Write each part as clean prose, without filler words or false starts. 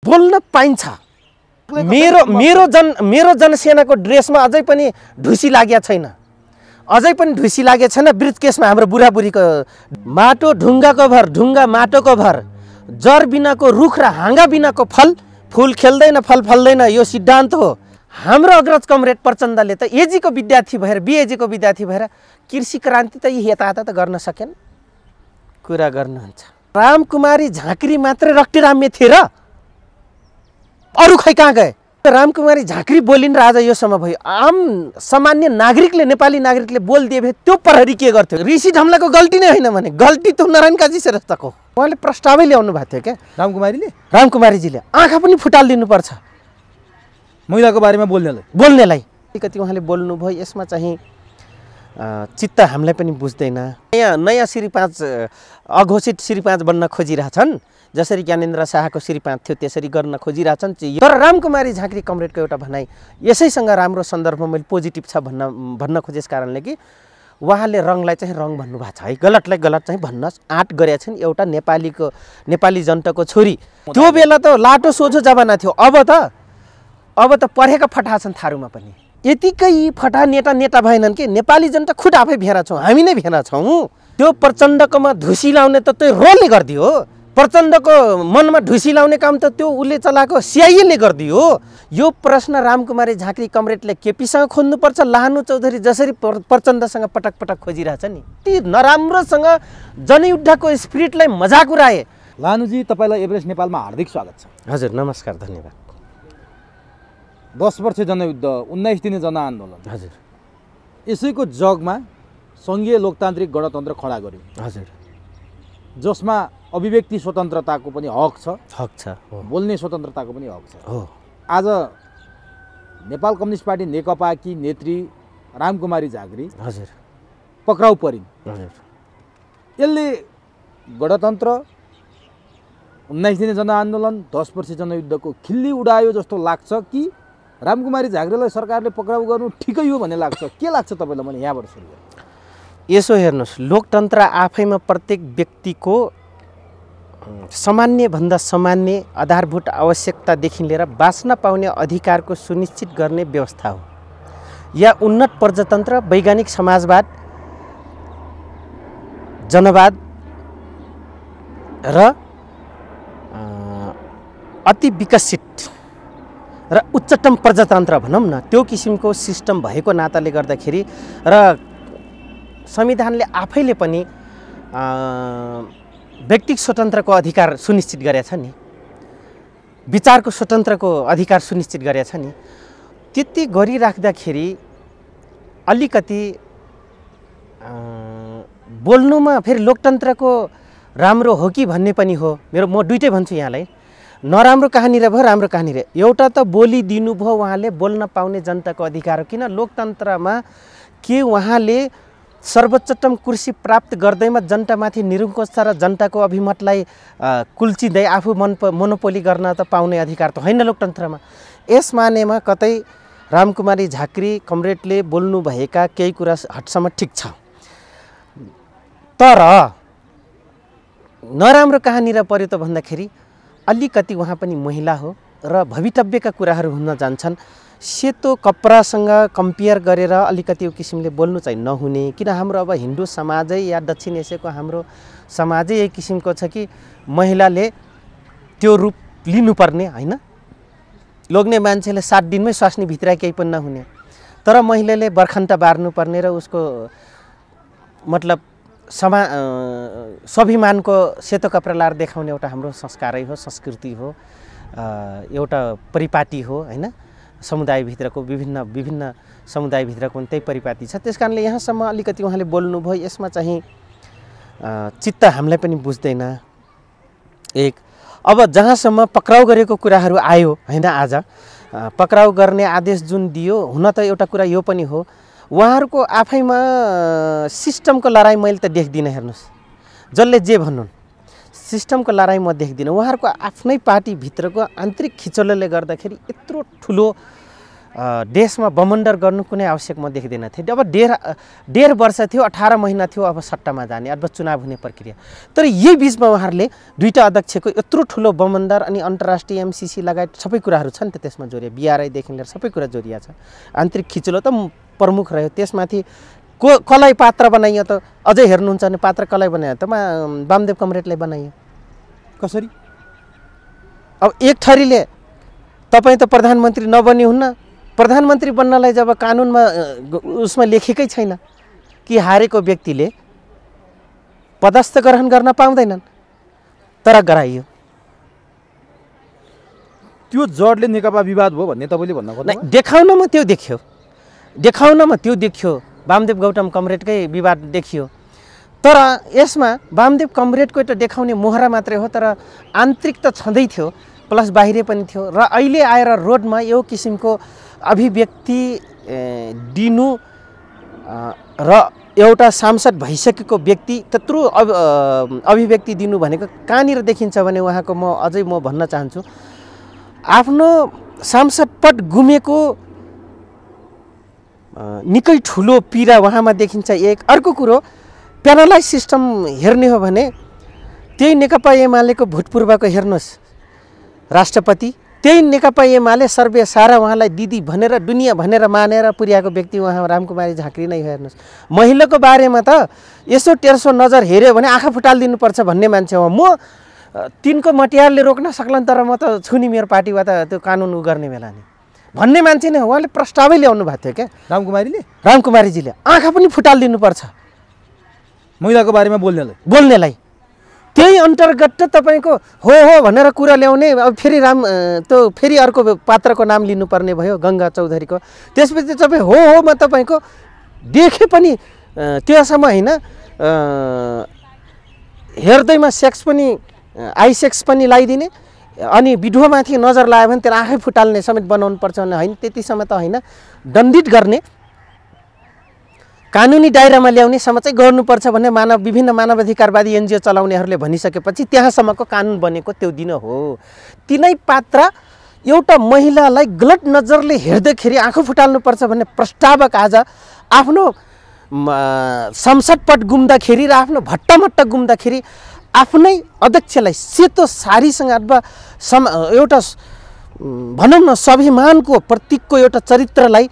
बोल्न पाइन्छ। मेरो जनसेनाको ड्रेसमा अझै पनि ढुसी लागेको छैन, अझै पनि ढुसी लागेको छैन। ब्रिजकेसमा हाम्रो बुढाबुढीको माटो ढुङ्गाको भर, ढुङ्गा माटोको भर, जर बिनाको रुख र हाँगा बिनाको फल, फुल खेल्दैन फल फल्दैन, यो सिद्धान्त हो। हाम्रो अग्रज कमरेड प्रचण्डले त एजीको विद्यार्थी भएर, बिएजीको विद्यार्थी भएर कृषि क्रान्ति त यतायता त गर्न सकेन। कुरा गर्नुहुन्छ रामकुमारी झाँक्री मात्रै रक्तिराम्य थिए र अरू खै कहाँ गए? रामकुमारी झाँक्री बोलिन् र आज यो समय भयो। आम सामान्य नागरिकले, नेपाली नागरिकले बोलिदिए भए त्यो प्रहरी के गर्थ्यो? ऋषि ढम्लाको गल्ती नै होइन भने गल्ती त नारायण काजी श्रेष्ठको। उहाँले प्रस्तावै ल्याउनु भएको थियो क्या रामकुमारीजीले। आँखा पनि फुटालिदिनुपर्छ महिलाको बारेमा बोल्नेलाई। अलिकति उहाँले बोल्नुभयो, यसमा चाहिँ चित्त हामीलाई पनि बुझ्दैन। नयाँ श्री 5 अघोषित श्री 5 बन्न खोजिरहेछन्, जसरी ज्ञानेन्द्र शाहको श्री 5 थियो त्यसरी गर्न खोजिरहेछन्। तर रामकुमारी झाँक्री कमरेडको एउटा भनाइ यसैसँग राम्रो सन्दर्भमा मैले पोजिटिभ छ भन्न खोजेस कारणले कि उहाँले रङलाई चाहिँ रङ भन्नुभएको छ है, गलतलाई गलत चाहिँ भन्न आँट गरेका छन्। एउटा नेपाली जनताको छोरी, त्यो बेला त लाटो सोझो जमाना थियो। अब त पढेका फटा छन् थारूमा पनि। यतिकै फटा नेता भएनन् कि नेपाली जनता खुद आफै भेरा छौँ, हामी नै भेरा छौँ। त्यो प्रचण्डकोमा धुसी लाउने त त्यो रोलले गरिदियो। प्रचण्डको मनमा ढुसी लाउने काम त त्यो उसले चलाएको सिआइएले गरिदियो। यो प्रश्न रामकुमारी झाँक्री कमरेडले केपीसँग खोज्नुपर्छ। लाहानु चौधरी जसरी प्रचण्डसँग पटक पटक खोजिरहेछ नि, ती नराम्रोसँग जनयुद्धको स्पिरिटलाई मजाक उडाए। लाहानुजी, तपाईँलाई एभरेस्ट नेपालमा हार्दिक स्वागत छ। हजुर नमस्कार, धन्यवाद। 10 वर्ष जनयुद्ध, 19 दिने जनआन्दोलन, हजुर, यसैको जगमा सङ्घीय लोकतान्त्रिक गणतन्त्र खडा गर्यो। हजुर, जसमा अभिव्यक्ति स्वतन्त्रताको पनि हक छ, बोल्ने स्वतन्त्रताको पनि हक छ। आज नेपाल कम्युनिस्ट पार्टी नेकपाकी नेत्री रामकुमारी झाँक्री हजुर पक्राउ परिन्। हजुर, यसले गणतन्त्र, 19 दिने जनआन्दोलन, 10 वर्ष जनयुद्धको खिल्ली उडायो जस्तो लाग्छ कि रामकुमारी झाँक्रीलाई सरकारले पक्राउ गर्नु ठिकै हो भन्ने लाग्छ? के लाग्छ तपाईँलाई? मैले यहाँबाट सुरु गरेँ। यसो हेर्नुहोस्, लोकतन्त्र आफैमा प्रत्येक व्यक्तिको सामान्यभन्दा सामान्य आधारभूत आवश्यकतादेखि लिएर बाँच्न पाउने अधिकारको सुनिश्चित गर्ने व्यवस्था हो। या उन्नत प्रजातन्त्र, वैज्ञानिक समाजवाद, जनवाद र अति विकसित र उच्चतम प्रजातन्त्र भनौँ न, त्यो किसिमको सिस्टम भएको नाताले गर्दाखेरि र संविधानले आफैले पनि व्यक्तिगत स्वतन्त्रको अधिकार सुनिश्चित गरेछ नि, विचारको स्वतन्त्रको अधिकार सुनिश्चित गरेछ नि, त्यति गरिराख्दाखेरि अलिकति बोल्नुमा फेरि लोकतन्त्रको राम्रो हो कि भन्ने पनि हो। म दुइटै भन्छु यहाँलाई, नराम्रो कहानी र भयो, राम्रो कहानी र। एउटा त बोलिदिनु भयो उहाँले, बोल्न पाउने जनताको अधिकार हो। किन लोकतन्त्रमा के उहाँले सर्वोच्चतम कुर्सी प्राप्त गर्दैमा जनतामाथि निरङ्कुश र जनताको अभिमतलाई कुल्चिँदै आफू मोनोपोली गर्न त पाउने अधिकार त होइन लोकतन्त्रमा। यस मानेमा कतै रामकुमारी झाँक्री कमरेडले बोल्नुभएका केही कुरा हदसम्म ठिक छ, तर नराम्रो कहानी र पर्यो त भन्दाखेरि अलिकति उहाँ पनि महिला हो र भवितव्यका कुराहरू हुन जान्छन्। सेतो कपडासँग कम्पेयर गरेर अलिकति यो किसिमले बोल्नु चाहिँ नहुने। किन हाम्रो अब हिन्दू समाजै या दक्षिण एसियाको हाम्रो समाजै यही किसिमको छ कि महिलाले त्यो रूप लिनुपर्ने होइन। लोग्ने मान्छेले 7 दिनमै स्वास्नी भित्र केही पनि नहुने, तर महिलाले बर्खन्त बार्नुपर्ने र उसको मतलब स्वाभिमानको सेतो कपडा लाएर देखाउने एउटा हाम्रो संस्कारै हो, संस्कृति हो, एउटा परिपाटी हो होइन। समुदायभित्रको विभिन्न समुदायभित्रको त्यही परिपाटी छ। त्यस कारणले यहाँसम्म अलिकति उहाँले बोल्नुभयो, यसमा चाहिँ चित्त हामीलाई पनि बुझ्दैन। एक अब जहाँसम्म पक्राउ गरेको कुराहरू आयो होइन, आज पक्राउ गर्ने आदेश जुन दियो, हुन त एउटा कुरा यो पनि हो, उहाँहरूको आफैमा सिस्टमको लडाइँ मैले त देख्दिनँ। हेर्नुहोस्, जसले जे भन्नुन्, सिस्टमको लडाइँ म देख्दिनँ। उहाँहरूको आफ्नै पार्टीभित्रको आन्तरिक खिचोलले गर्दाखेरि यत्रो ठुलो देशमा बमण्डर गर्नु कुनै आवश्यक म देख्दैन थिएँ। अब डेढ वर्ष थियो, 18 महिना थियो अब सट्टामा जाने अथवा चुनाव हुने प्रक्रिया। तर यही बिचमा उहाँहरूले दुईटा अध्यक्षको यत्रो ठुलो बमण्डर अनि अन्तर्राष्ट्रिय एमसिसी लगायत सबै कुराहरू छन् त त्यसमा जोडिया, बिआरआईदेखि लिएर सबै कुरा जोडिया छ। आन्तरिक खिचलो त प्रमुख रह्यो। त्यसमाथि कसलाई पात्र बनाइयो त? अझै हेर्नुहुन्छ भने पात्र कसलाई बनायो त? वामदेव कमरेडलाई बनाइयो। कसरी? अब एक थरीले तपाईँ त प्रधानमन्त्री नबनी हुन्न, प्रधानमन्त्री बन्नलाई जब कानुनमा उसमा लेखेकै छैन कि हारेको व्यक्तिले पदस्थ ग्रहण गर्न पाउँदैनन्, तर गराइयो। त्यो जडले नेकपा विवाद भयो भन्ने तपाईँले भन्न खोज्नु? देखाउनमा त्यो देखियो वामदेव गौतम कमरेडकै विवाद देखियो। तर यसमा वामदेव कमरेडको एउटा देखाउने मोहरा मात्रै हो, तर आन्तरिक त छँदै थियो प्लस बाहिरै पनि थियो। र अहिले आएर रोडमा यो किसिमको अभिव्यक्ति दिनु र एउटा सांसद भइसकेको व्यक्ति त्यत्रो अभिव्यक्ति दिनु भनेको कहाँनिर देखिन्छ भने उहाँको म भन्न चाहन्छु, आफ्नो सांसद पद गुमेको निकै ठुलो पीडा उहाँमा देखिन्छ। एक अर्को कुरो, प्यानलाइज सिस्टम हेर्ने हो भने त्यही नेकपा एमालेको भूतपूर्वको हेर्नुहोस् राष्ट्रपति, त्यही नेकपा एमाले सर्वे सारा उहाँलाई दिदी भनेर दुनियाँ भनेर मानेर पुर्याएको व्यक्ति उहाँ रामकुमारी झाँक्री नै हेर्नुहोस्। महिलाको बारेमा त यसो तेर्सो नजर हेऱ्यो भने आँखा फुटालिदिनुपर्छ भन्ने मान्छे हो। म तिनको मटियारले रोक्न सक्लन, तर म त छुनी मेरो पार्टीबाट त्यो कानुन गर्ने बेला नि भन्ने मान्छे नै हो। उहाँले प्रस्तावै ल्याउनु भएको थियो क्या रामकुमारीजीले, आँखा पनि फुटालिदिनुपर्छ महिलाको बारेमा बोल्नेलाई। त्यही अन्तर्गत त तपाईँको हो भनेर कुरा ल्याउने। अब फेरि फेरि अर्को पात्रको नाम लिनुपर्ने भयो, गङ्गा चौधरीको। त्यसपछि तपाईँ होमा तपाईँको देखे पनि त्योसम्म होइन, हेर्दैमा सेक्स पनि आई सेक्स पनि लगाइदिने अनि भिडियोमाथि नजर लाग्यो भने त्यसलाई आँखै फुटाल्ने समेत बनाउनु पर्छ भने होइन, त्यतिसम्म त होइन, दण्डित गर्ने कानुनी दायरामा ल्याउनेसम्म चाहिँ गर्नुपर्छ भन्ने विभिन्न मानवाधिकारवादी एनजिओ चलाउनेहरूले भनिसकेपछि त्यहाँसम्मको कानुन बनेको त्यो दिन हो। तिनै पात्र एउटा महिलालाई गलत नजरले हेर्दाखेरि आँखा फुटाल्नुपर्छ भन्ने प्रस्तावक आज आफ्नो संसद पद गुम्दाखेरि र आफ्नो भट्टामट्टा गुम्दाखेरि आफ्नै अध्यक्षलाई सेतो सारीसँग अथवा एउटा भनौँ न स्वाभिमानको प्रतीकको एउटा चरित्रलाई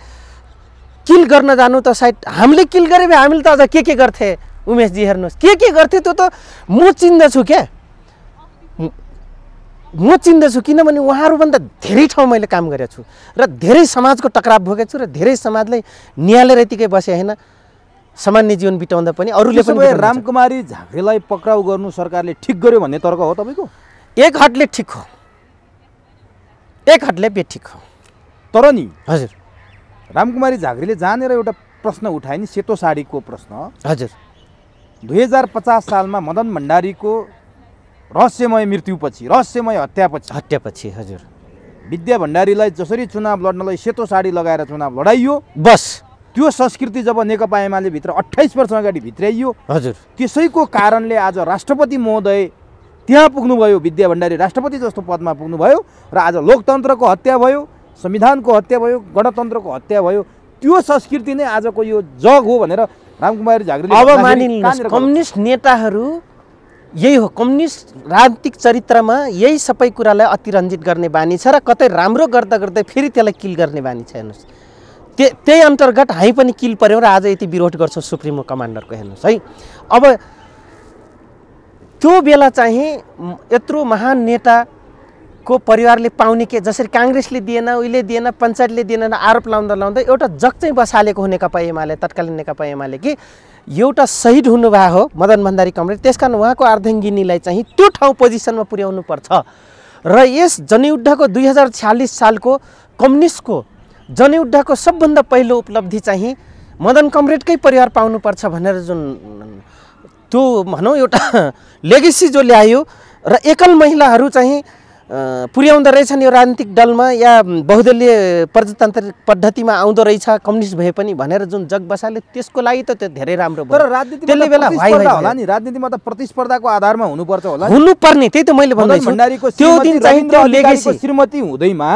किल गर्न जानु त सायद हामीले किल गरे भए हामीले त अझ के गर्थे उमेशजी हेर्नुहोस्, के गर्थे त्यो त म चिन्दछु क्या, म चिन्दछु। किनभने उहाँहरूभन्दा धेरै ठाउँ मैले काम गरेको छु र धेरै समाजको टकराव भोगेको छु र धेरै समाजलाई निहालेर यतिकै बसे होइन, सामान्य जीवन बिताउँदा पनि अरूले पनि। रामकुमारी झाँक्रीलाई पक्राउ गर्नु सरकारले ठिक गर्यो भन्ने तर्क हो तपाईँको? एक हदले ठिक हो, एक हदले बेठिक हो। तर नि हजुर, रामकुमारी झाँक्रीले जानेर एउटा प्रश्न उठाए नि, सेतो साडीको प्रश्न। हजुर, 2050 सालमा मदन भण्डारीको रहस्यमय मृत्युपछि, रहस्यमय हत्यापछि हजुर, विद्या भण्डारीलाई जसरी चुनाव लड्नलाई सेतो साडी लगाएर चुनाव लडाइयो, बस त्यो संस्कृति जब नेकपा एमाले भित्र 28 वर्ष अगाडि भित्राइयो, हजुर, त्यसैको कारणले आज राष्ट्रपति महोदय त्यहाँ पुग्नुभयो, विद्या भण्डारी राष्ट्रपति जस्तो पदमा पुग्नुभयो र आज लोकतन्त्रको हत्या भयो, संविधानको हत्या भयो, गणतन्त्रको हत्या भयो। त्यो संस्कृति नै आजको यो जग हो भनेर रामकुमारी झाँक्रीले अब मानिलिनुहोस्। कम्युनिस्ट नेताहरू यही हो, कम्युनिस्ट राजनीतिक चरित्रमा यही सबै कुरालाई अतिरञ्जित गर्ने बानी छ र कतै राम्रो गर्दा गर्दै फेरि त्यसलाई किल गर्ने बानी छ। हेर्नुहोस्, त्यही अन्तर्गत हामी पनि किल पर्यौँ र आज यति विरोध गर्छौँ सुप्रिमो कमान्डरको। हेर्नुहोस् है, अब त्यो बेला चाहिँ यत्रो महान नेताको परिवारले पाउने के, जसरी काङ्ग्रेसले दिएन, उहिले दिएन, पञ्चायतले दिएन, आरोप लाउँदा एउटा जग चाहिँ बसालेको हो नेकपा एमाले, तत्कालीन नेकपा एमाले कि एउटा शहीद हुनुभएको हो मदन भण्डारी कमरेड। त्यसकारण उहाँको अर्धाङ्गिनीलाई चाहिँ त्यो ठाउँ पोजिसनमा पुर्याउनु पर्छ र यस जनयुद्धको 2046 सालको कम्युनिस्टको जनयुद्धको सबभन्दा पहिलो उपलब्धि चाहिँ मदन कमरेडकै परिवार पाउनुपर्छ भनेर जुन त्यो भनौँ एउटा लेगेसी जो ल्यायो र एकल महिलाहरू चाहिँ पुर्याउँदो रहेछन् यो राजनीतिक दलमा या बहुदलीय प्रजातान्त्रिक पद्धतिमा आउँदो रहेछ कम्युनिस्ट भए पनि भनेर जुन जग बसाले, त्यसको लागि त त्यो धेरै राम्रो भयो। तर राजनीतिमा बेला होला नि, राजनीतिमा त प्रतिस्पर्धाको आधारमा हुनुपर्छ होला, हुनुपर्ने। त्यही त मैले भन्दैछु, भण्डारीको त्यो दिन चाहिँ त्यो लेगेसी श्रीमती हुँदैमा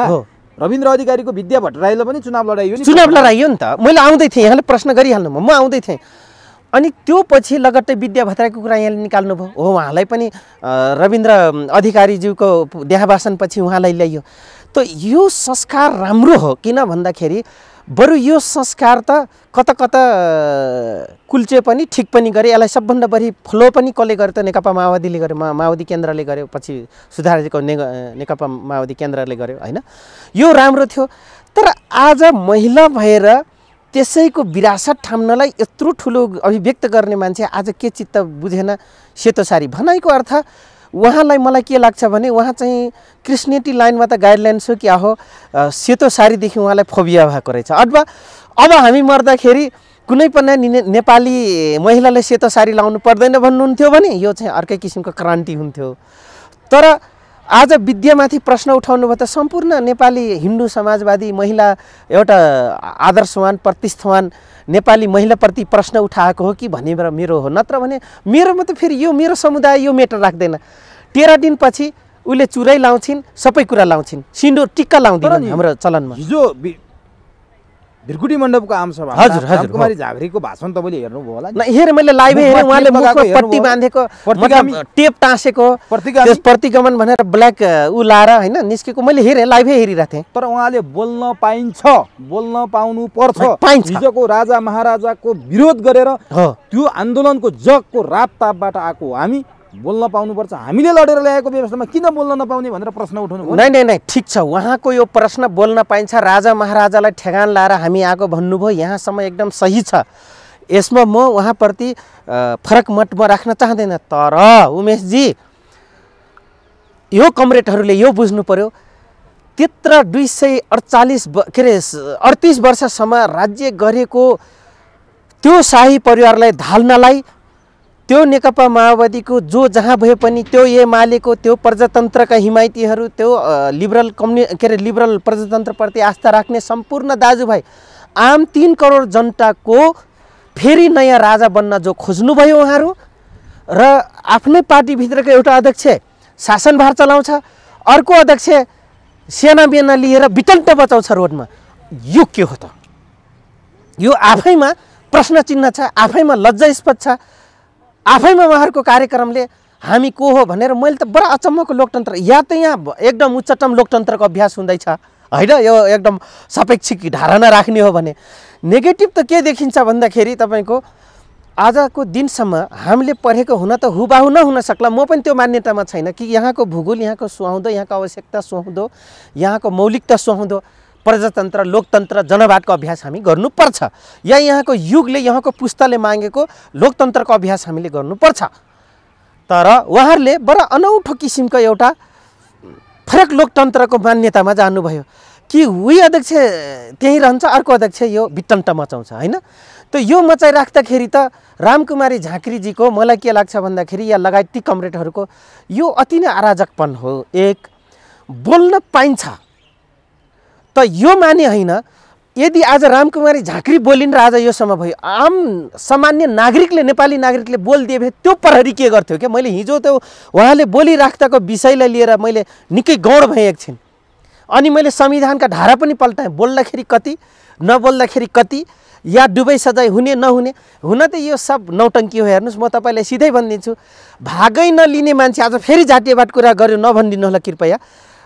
रविन्द्र अधिकारीको विद्या भट्टराईले पनि चुनाव लडाइयो नि, चुनाव लडाइयो नि त। मैले आउँदै थिएँ, यहाँले प्रश्न गरिहाल्नु, म आउँदै थिएँ। अनि त्यो पछि लगट्टै विद्या भट्टराईको कुरा यहाँले निकाल्नु भयो। हो, उहाँलाई पनि रविन्द्र अधिकारीज्यूको देहावासनपछि उहाँलाई ल्याइयो। त यो संस्कार राम्रो हो, किन भन्दाखेरि बरु यो संस्कार त कता कता कुल्चे पनि ठिक पनि गरे। यसलाई सबभन्दा बढी फ्लो पनि कसले गर्यो त? नेकपा माओवादीले गर्यो, माओवादी केन्द्रले गर्यो, पछि सुधारको नेकपा माओवादी केन्द्रले गर्यो होइन। यो राम्रो थियो। तर आज महिला भएर त्यसैको विरासत थाम्नलाई यत्रो ठुलो अभिव्यक्त गर्ने मान्छे आज के चित्त बुझेन? सेतो सारी भनाइको अर्थ उहाँलाई मलाई के लाग्छ भने उहाँ चाहिँ क्रिस्टियनिटी लाइनमा त गाइडलाइन्स हो क्या हो, सेतो सारीदेखि उहाँलाई फोबिया भएको रहेछ। अथवा अब हामी मर्दाखेरि कुनै पनि नेपाली महिलाले सेतो सारी लाउनु पर्दैन भन्नुहुन्थ्यो भने यो चाहिँ अर्कै किसिमको क्रान्ति हुन्थ्यो। तर आज विद्यामाथि प्रश्न उठाउनु भयो त सम्पूर्ण नेपाली हिन्दू समाजवादी महिला एउटा आदर्शवान प्रतिष्ठावान नेपाली महिलाप्रति प्रश्न उठाएको हो कि भन्ने मेरो हो। नत्र भने मेरोमा त फेरि यो मेरो समुदाय यो मेटर राख्दैन। 13 दिनपछि उसले चुरै लाउँछिन्, सबै कुरा लाउँछिन्, सिन्दुर टिक्का लाउँदिन् हाम्रो चलनमा। हिजो भिरकुटी मण्डपको आमसभा रामकुमारी झाँक्रीको भाषण तपाईँले हेर्नुभयो होला नि? हेरेँ, मैले लाइभै हेरेँ। उहाँले मुखमा पट्टी बाँधेको, मतलब टेप टाँसेको, प्रतिगमन भनेर ब्ल्याक ऊ लाएर होइन निस्केको मैले हेरेँ, लाइभै हेरिरहेको थिएँ। तर उहाँले बोल्न पाइन्छ, बोल्न पाउनु पर्छ। हिजोको राजा महाराजाको विरोध गरेर त्यो आन्दोलनको जगको रापतापबाट आएको हामी बोल्न पाउनुपर्छ। हामीले लडेर ल्याएको व्यवस्थामा किन बोल्न नपाउने भनेर प्रश्न उठाउनु? नै ठिक छ, उहाँको यो प्रश्न बोल्न पाइन्छ, राजा महाराजालाई ठेगान लाएर हामी आएको भन्नुभयो, यहाँसम्म एकदम सही छ। यसमा म उहाँप्रति फरक मत म राख्न चाहँदैन। तर उमेशजी, यो कमरेडहरूले यो बुझ्नु पर्यो, त्यत्र 238 वर्षसम्म राज्य गरेको त्यो शाही परिवारलाई धाल्नलाई त्यो नेकपा माओवादीको जो जहाँ भए पनि त्यो एमालेको त्यो प्रजातन्त्रका हिमायतीहरू त्यो लिबरल प्रजातन्त्रप्रति आस्था राख्ने सम्पूर्ण दाजुभाइ आम 3 करोड जनताको फेरि नयाँ राजा बन्न जो खोज्नुभयो उहाँहरू र आफ्नै पार्टीभित्रको एउटा अध्यक्ष शासनभार चलाउँछ, अर्को अध्यक्ष सेनाबेना लिएर वितन्ट बचाउँछ रोडमा। यो के हो त? यो आफैमा प्रश्न चिन्ह छ, आफैमा लज्जास्पद छ। आफैमा उहाँहरूको कार्यक्रमले हामी को हो भनेर मैले त बडा अचम्मको लोकतन्त्र, या त यहाँ एकदम उच्चतम लोकतन्त्रको अभ्यास हुँदैछ होइन, यो एकदम सापेक्षिक धारणा राख्ने हो भने। नेगेटिभ त के देखिन्छ भन्दाखेरि तपाईँको आजको दिनसम्म हामीले पढेको हुन त हुबाहु नहुन सक्ला, म पनि त्यो मान्यतामा छैन कि यहाँको भूगोल, यहाँको सुहाउँदो, यहाँको आवश्यकता सुहाउँदो, यहाँको मौलिकता सुहाउँदो प्रजातन्त्र लोकतन्त्र जनवादको अभ्यास हामी गर्नुपर्छ, या यहाँको युगले यहाँको पुस्ताले मागेको लोकतन्त्रको अभ्यास हामीले गर्नुपर्छ। तर उहाँहरूले बडा अनौठो किसिमको एउटा फरक लोकतन्त्रको मान्यतामा जानुभयो कि उही अध्यक्ष त्यहीँ रहन्छ, अर्को अध्यक्ष यो वितन्ट मचाउँछ होइन। त यो मचाइराख्दाखेरि त रामकुमारी झाँक्रीजीको मलाई के लाग्छ भन्दाखेरि या लगायत ती कमरेडहरूको यो अति नै अराजकपन हो। एक, बोल्न पाइन्छ त यो माने होइन। यदि आज रामकुमारी झाँक्री बोलिन् र आज यो समय भयो, आम सामान्य नागरिकले, नेपाली नागरिकले बोलिदिए भए त्यो प्रहरी के गर्थ्यो क्या? मैले हिजो त्यो उहाँले बोलिराख्दाको विषयलाई लिएर मैले निकै गौड भएँ एकछिन, अनि मैले संविधानका धारा पनि पल्टाएँ, बोल्दाखेरि कति, नबोल्दाखेरि कति, या डुबै सजाय हुने नहुने। हुन त यो सब नौटङ्की हो। हेर्नुहोस्, म तपाईँलाई सिधै भनिदिन्छु, भागै नलिने मान्छे आज फेरि जातीयवाद कुरा गर्यो नभनिदिनु होला कृपया।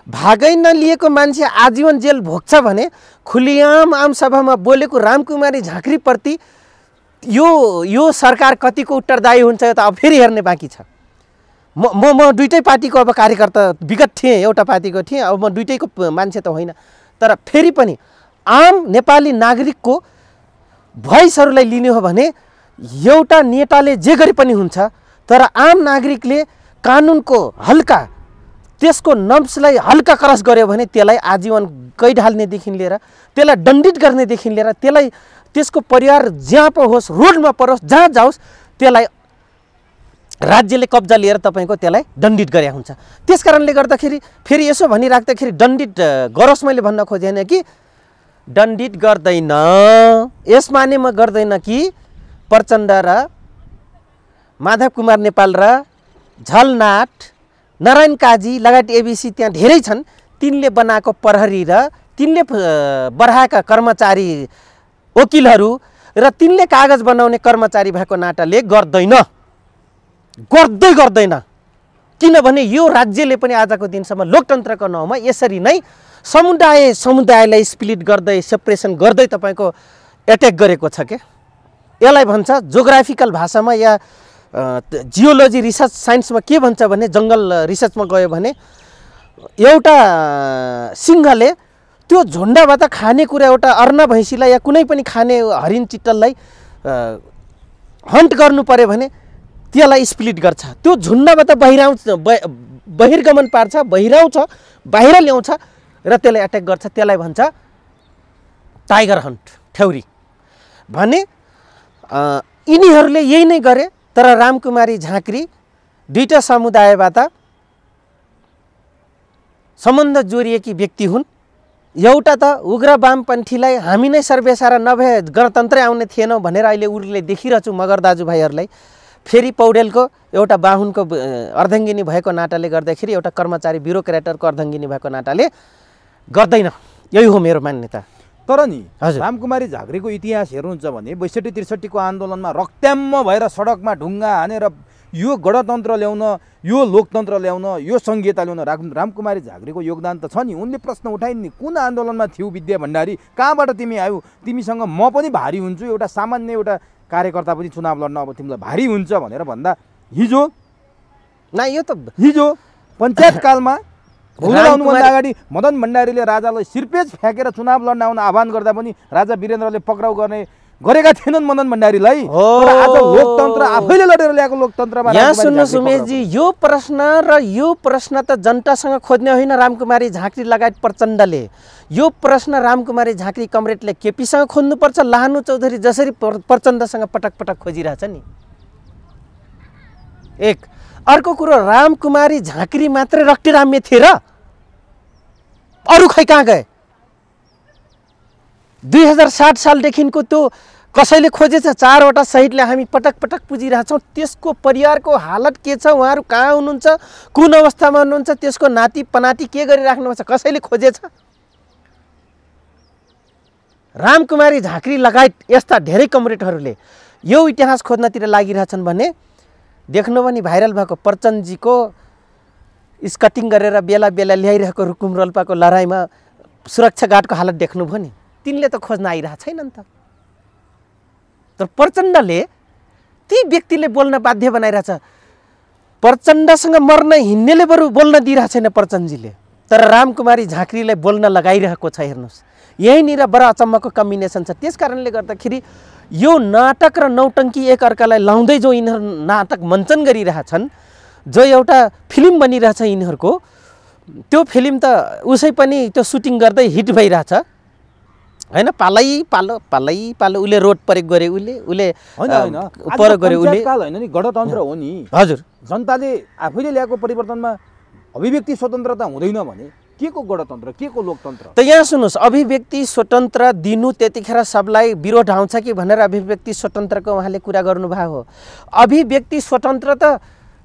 भागै नलिएको मान्छे आजीवन जेल भोग्छ भने खुलिआम आमसभामा बोलेको रामकुमारी झाँक्रीप्रति यो सरकार कतिको उत्तरदायी हुन्छ त अब फेरि हेर्ने बाँकी छ। म दुईटै पार्टीको अब कार्यकर्ता विगत थिएँ, एउटा पार्टीको थिएँ, अब म दुईटैको मान्छे त होइन। तर फेरि पनि आम नेपाली नागरिकको भोइसहरूलाई लिने हो भने एउटा नेताले जे गरे पनि हुन्छ, तर आम नागरिकले कानुनको हल्का त्यसको नब्सलाई हल्का क्रस गर्यो भने त्यसलाई आजीवन कैद हाल्नेदेखि लिएर त्यसलाई दण्डित गर्नेदेखि लिएर त्यसलाई त्यसको परिवार जहाँ पो होस्, रोडमा परोस्, जहाँ जाओस्, त्यसलाई राज्यले कब्जा लिएर तपाईँको त्यसलाई दण्डित गरे हुन्छ। त्यस कारणले गर्दाखेरि फेरि यसो भनिराख्दाखेरि दण्डित गरोस् मैले भन्न खोजेन कि दण्डित गर्दैन, यस मानेमा गर्दैन कि प्रचण्ड र माधव कुमार नेपाल र झलनाथ नारायण काजी लगायत एबिसी त्यहाँ धेरै छन्, तिनले बनाएको प्रहरी र तिनले बढाएका कर्मचारी वकिलहरू र तिनले कागज बनाउने कर्मचारी भएको नाताले गर्दैन। किनभने यो राज्यले पनि आजको दिनसम्म लोकतन्त्रको नाउँमा यसरी नै समुदायलाई स्प्लिट गर्दै सेपरेसन गर्दै तपाईँको एट्याक गरेको छ के। यसलाई भन्छ जोग्राफिकल भाषामा या जियोलोजी रिसर्च साइन्समा के भन्छ भने, जङ्गल रिसर्चमा गयो भने एउटा सिंहले त्यो झुन्डबाट खाने कुरा एउटा अर्ना भैँसीलाई या कुनै पनि खाने हरिण चितललाई हन्ट गर्नु पर्यो भने त्यसलाई स्प्लिट गर्छ, त्यो झुन्डबाट बहिर्गमन पार्छ, बहिराउँछ, बाहिर ल्याउँछ र त्यसलाई एट्याक गर्छ। त्यसलाई भन्छ टाइगर हन्ट, ठ्याउरी भने। यिनीहरूले यही नै गरे। तर रामकुमारी झाँक्री दुईटा समुदायबाट सम्बन्ध जोडिएकी व्यक्ति हुन्। एउटा त उग्र वामपन्थीलाई हामी नै सर्वेसारा नभए गणतन्त्रै आउने थिएनौँ भनेर अहिले उर्ले देखिरहेछु मगर दाजुभाइहरूलाई। फेरि पौडेलको एउटा बाहुनको अर्धाङ्गिनी भएको नाताले गर्दाखेरि एउटा कर्मचारी ब्युरोक्रेटरको अर्धाङ्गिनी भएको नाताले गर्दैन। यही हो मेरो मान्यता। तर नि रामकुमारी झाँक्रीको इतिहास हेर्नुहुन्छ भने ६२-६३ को आन्दोलनमा रक्त्याम्म भएर सडकमा ढुङ्गा हानेर यो गणतन्त्र ल्याउन, यो लोकतन्त्र ल्याउन, यो संहिता ल्याउन रामकुमारी झाँक्रीको योगदान त छ नि। उनले प्रश्न उठाइन् नि, कुन आन्दोलनमा थियौ विद्या भण्डारी, कहाँबाट तिमी आयौ, तिमीसँग म पनि भारी हुन्छु, एउटा सामान्य एउटा कार्यकर्ता पनि चुनाव लड्न अब तिमीलाई भारी हुन्छ भनेर भन्दा हिजो पञ्चायत कालमा आउनुभन्दा अगाडि मदन भण्डारीले राजालाई सिरपेज फ्याँकेर चुनाव लड्न आउन आह्वान गर्दा पनि राजा वीरेन्द्रले पक्राउ गरेका थिएनन् मदन भण्डारीलाई। तर आज लोकतन्त्र आफैले लडेर ल्याएको लोकतन्त्रमा यहाँ सुन्नुहोस् उमेशजी, यो प्रश्न त जनतासँग खोज्ने होइन रामकुमारी झाँक्री लगायत प्रचण्डले। यो प्रश्न रामकुमारी झाँक्री कमरेडले केपीसँग खोज्नुपर्छ। लाहानु चौधरी जसरी प्रचण्डसँग पटक पटक खोजिरहेछ नि। एक अर्को कुरो, रामकुमारी झाँक्री मात्रै रक्तिराम्य थिए र अरू खै कहाँ गए? 2060 सालदेखिको त्यो कसैले खोजेछ 4वटा शहीदले हामी पटक पटक पुजिरहेछौँ। त्यसको परिवारको हालत के छ, उहाँहरू कहाँ हुनुहुन्छ, कुन अवस्थामा हुनुहुन्छ, त्यसको नाति पनाति के गरिराख्नुहुन्छ, कसैले खोजेछ? रामकुमारी झाँक्री लगायत यस्ता धेरै कमरेडहरूले यो इतिहास खोज्नतिर लागिरहेछन् भने देख्नु पनि भाइरल भएको प्रचण्डजीको स्कटिङ गरेर बेला बेला ल्याइरहेको रुकुम रोल्पाको लडाइँमा सुरक्षा गार्डको हालत देख्नुभयो नि। तिनले त खोज्न आइरहेको छैनन् त। तर प्रचण्डले ती व्यक्तिले बोल्न बाध्य बनाइरहेछ। प्रचण्डसँग मर्न हिँड्नेले बरु बोल्न दिइरहेको छैन प्रचण्डजीले, तर रामकुमारी झाँक्रीलाई बोल्न लगाइरहेको छ। हेर्नुहोस्, यहीँनिर बडा अचम्मको कम्बिनेसन छ। त्यस कारणले गर्दाखेरि यो नाटक र नौटङ्की एकअर्कालाई लाउँदै जो यिनीहरू नाटक मञ्चन गरिरहेछन्, जो एउटा फिल्म बनिरहेछ यिनीहरूको, त्यो फिल्म त उसै पनि त्यो सुटिङ गर्दै हिट भइरहेछ हैन। पालै पालो उसले रोड प्रयोग गरे, उसले प्रयोग गरे, उसले हैन नि। गणतन्त्र हो नि हजुर। जनताले आफैले ल्याएको परिवर्तनमा अभिव्यक्ति स्वतन्त्रता हुँदैन भने के को गणतन्त्र, के को लोकतन्त्र? त यहाँ सुन्नुहोस्, अभिव्यक्ति स्वतन्त्र दिनु त्यतिखेर सबलाई विरोध आउँछ कि भनेर अभिव्यक्ति स्वतन्त्रको उहाँले कुरा गर्नुभएको हो। अभिव्यक्ति स्वतन्त्र त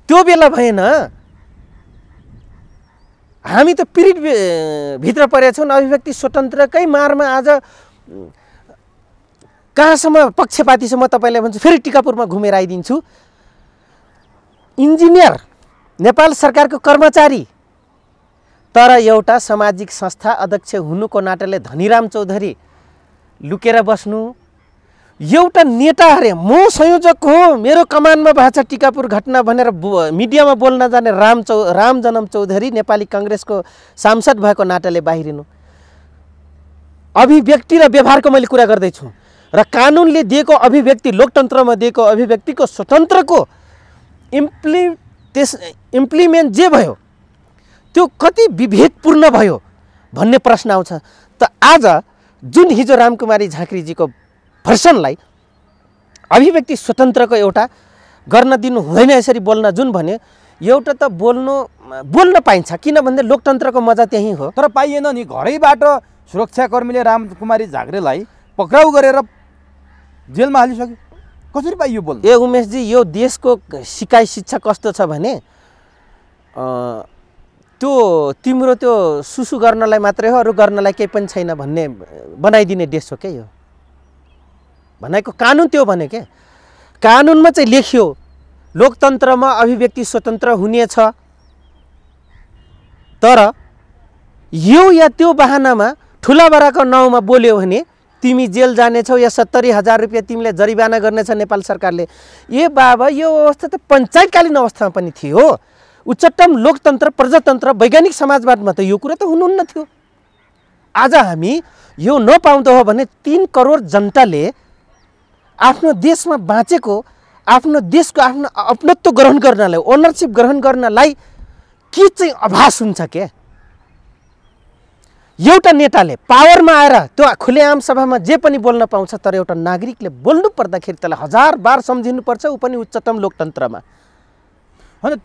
त्यो बेला भएन। हामी त पीडित भित्र परेका छौँ। अभिव्यक्ति स्वतन्त्रकै मारमा आज कहाँसम्म पक्षपाती छ म तपाईँलाई भन्छु। फेरि टिकापुरमा घुमेर आइदिन्छु। इन्जिनियर, नेपाल सरकारको कर्मचारी, तर एउटा सामाजिक संस्था अध्यक्ष हुनुको नाताले धनीराम चौधरी लुकेर बस्नु। एउटा नेता अरे म संयोजक हो, मेरो कमानमा भएको छ टिकापुर घटना भनेर मिडियामा बोल्न जाने रामजनम चौधरी नेपाली काङ्ग्रेसको सांसद भएको नाताले बाहिरिनु। अभिव्यक्ति र व्यवहारको मैले कुरा गर्दैछु र कानुनले दिएको अभिव्यक्ति, लोकतन्त्रमा दिएको अभिव्यक्तिको स्वतन्त्रको इम्प्लिमेन्ट जे भयो त्यो कति विभेदपूर्ण भयो भन्ने प्रश्न आउँछ। त आज जुन हिजो रामकुमारी झाँक्रीजीको भर्सनलाई अभिव्यक्ति स्वतन्त्रको एउटा गर्न दिनु हुँदैन यसरी बोल्न जुन भन्यो, एउटा त बोल्न पाइन्छ, किनभने लोकतन्त्रको मजा त्यही हो। तर पाइएन नि। घरैबाट सुरक्षाकर्मीले रामकुमारी झाँक्रीलाई पक्राउ गरेर जेलमा हालिसक्यो। कसरी पाइयो बोल्न? उमेशजी, यो देशको सिकाइ शिक्षा कस्तो छ भने त्यो तिम्रो त्यो सुसु गर्नलाई मात्रै हो, अरू गर्नलाई केही पनि छैन भन्ने बनाइदिने देश हो क्या यो। भनेको कानुन त्यो भने के, कानुनमा चाहिँ लेखियो लोकतन्त्रमा अभिव्यक्ति स्वतन्त्र हुनेछ, तर यो या त्यो बहानामा ठुलाबडाको नाउँमा बोल्यो भने तिमी जेल जानेछौ या 70,000 रुपियाँ तिमीले जरिवाना गर्नेछ नेपाल सरकारले। ए बाबा, यो अवस्था त पञ्चायतकालीन अवस्थामा पनि थियो। उच्चतम लोकतन्त्र, प्रजातन्त्र, वैज्ञानिक समाजवादमा त यो कुरा त हुनुहुन्न थियो। आज हामी यो नपाउँदो हो भने 3 करोड जनताले आफ्नो देशमा बाँचेको, आफ्नो देशको आफ्नो अपनत्व ग्रहण गर्नलाई, ओनरसिप ग्रहण गर्नलाई के चाहिँ आभास हुन्छ के? एउटा नेताले पावरमा आएर त्यो खुलेआम सभामा जे पनि बोल्न पाउँछ, तर एउटा नागरिकले बोल्नु पर्दाखेरि त्यसलाई 1000 बार सम्झिनुपर्छ, ऊ पनि उच्चतम लोकतन्त्रमा। होइन,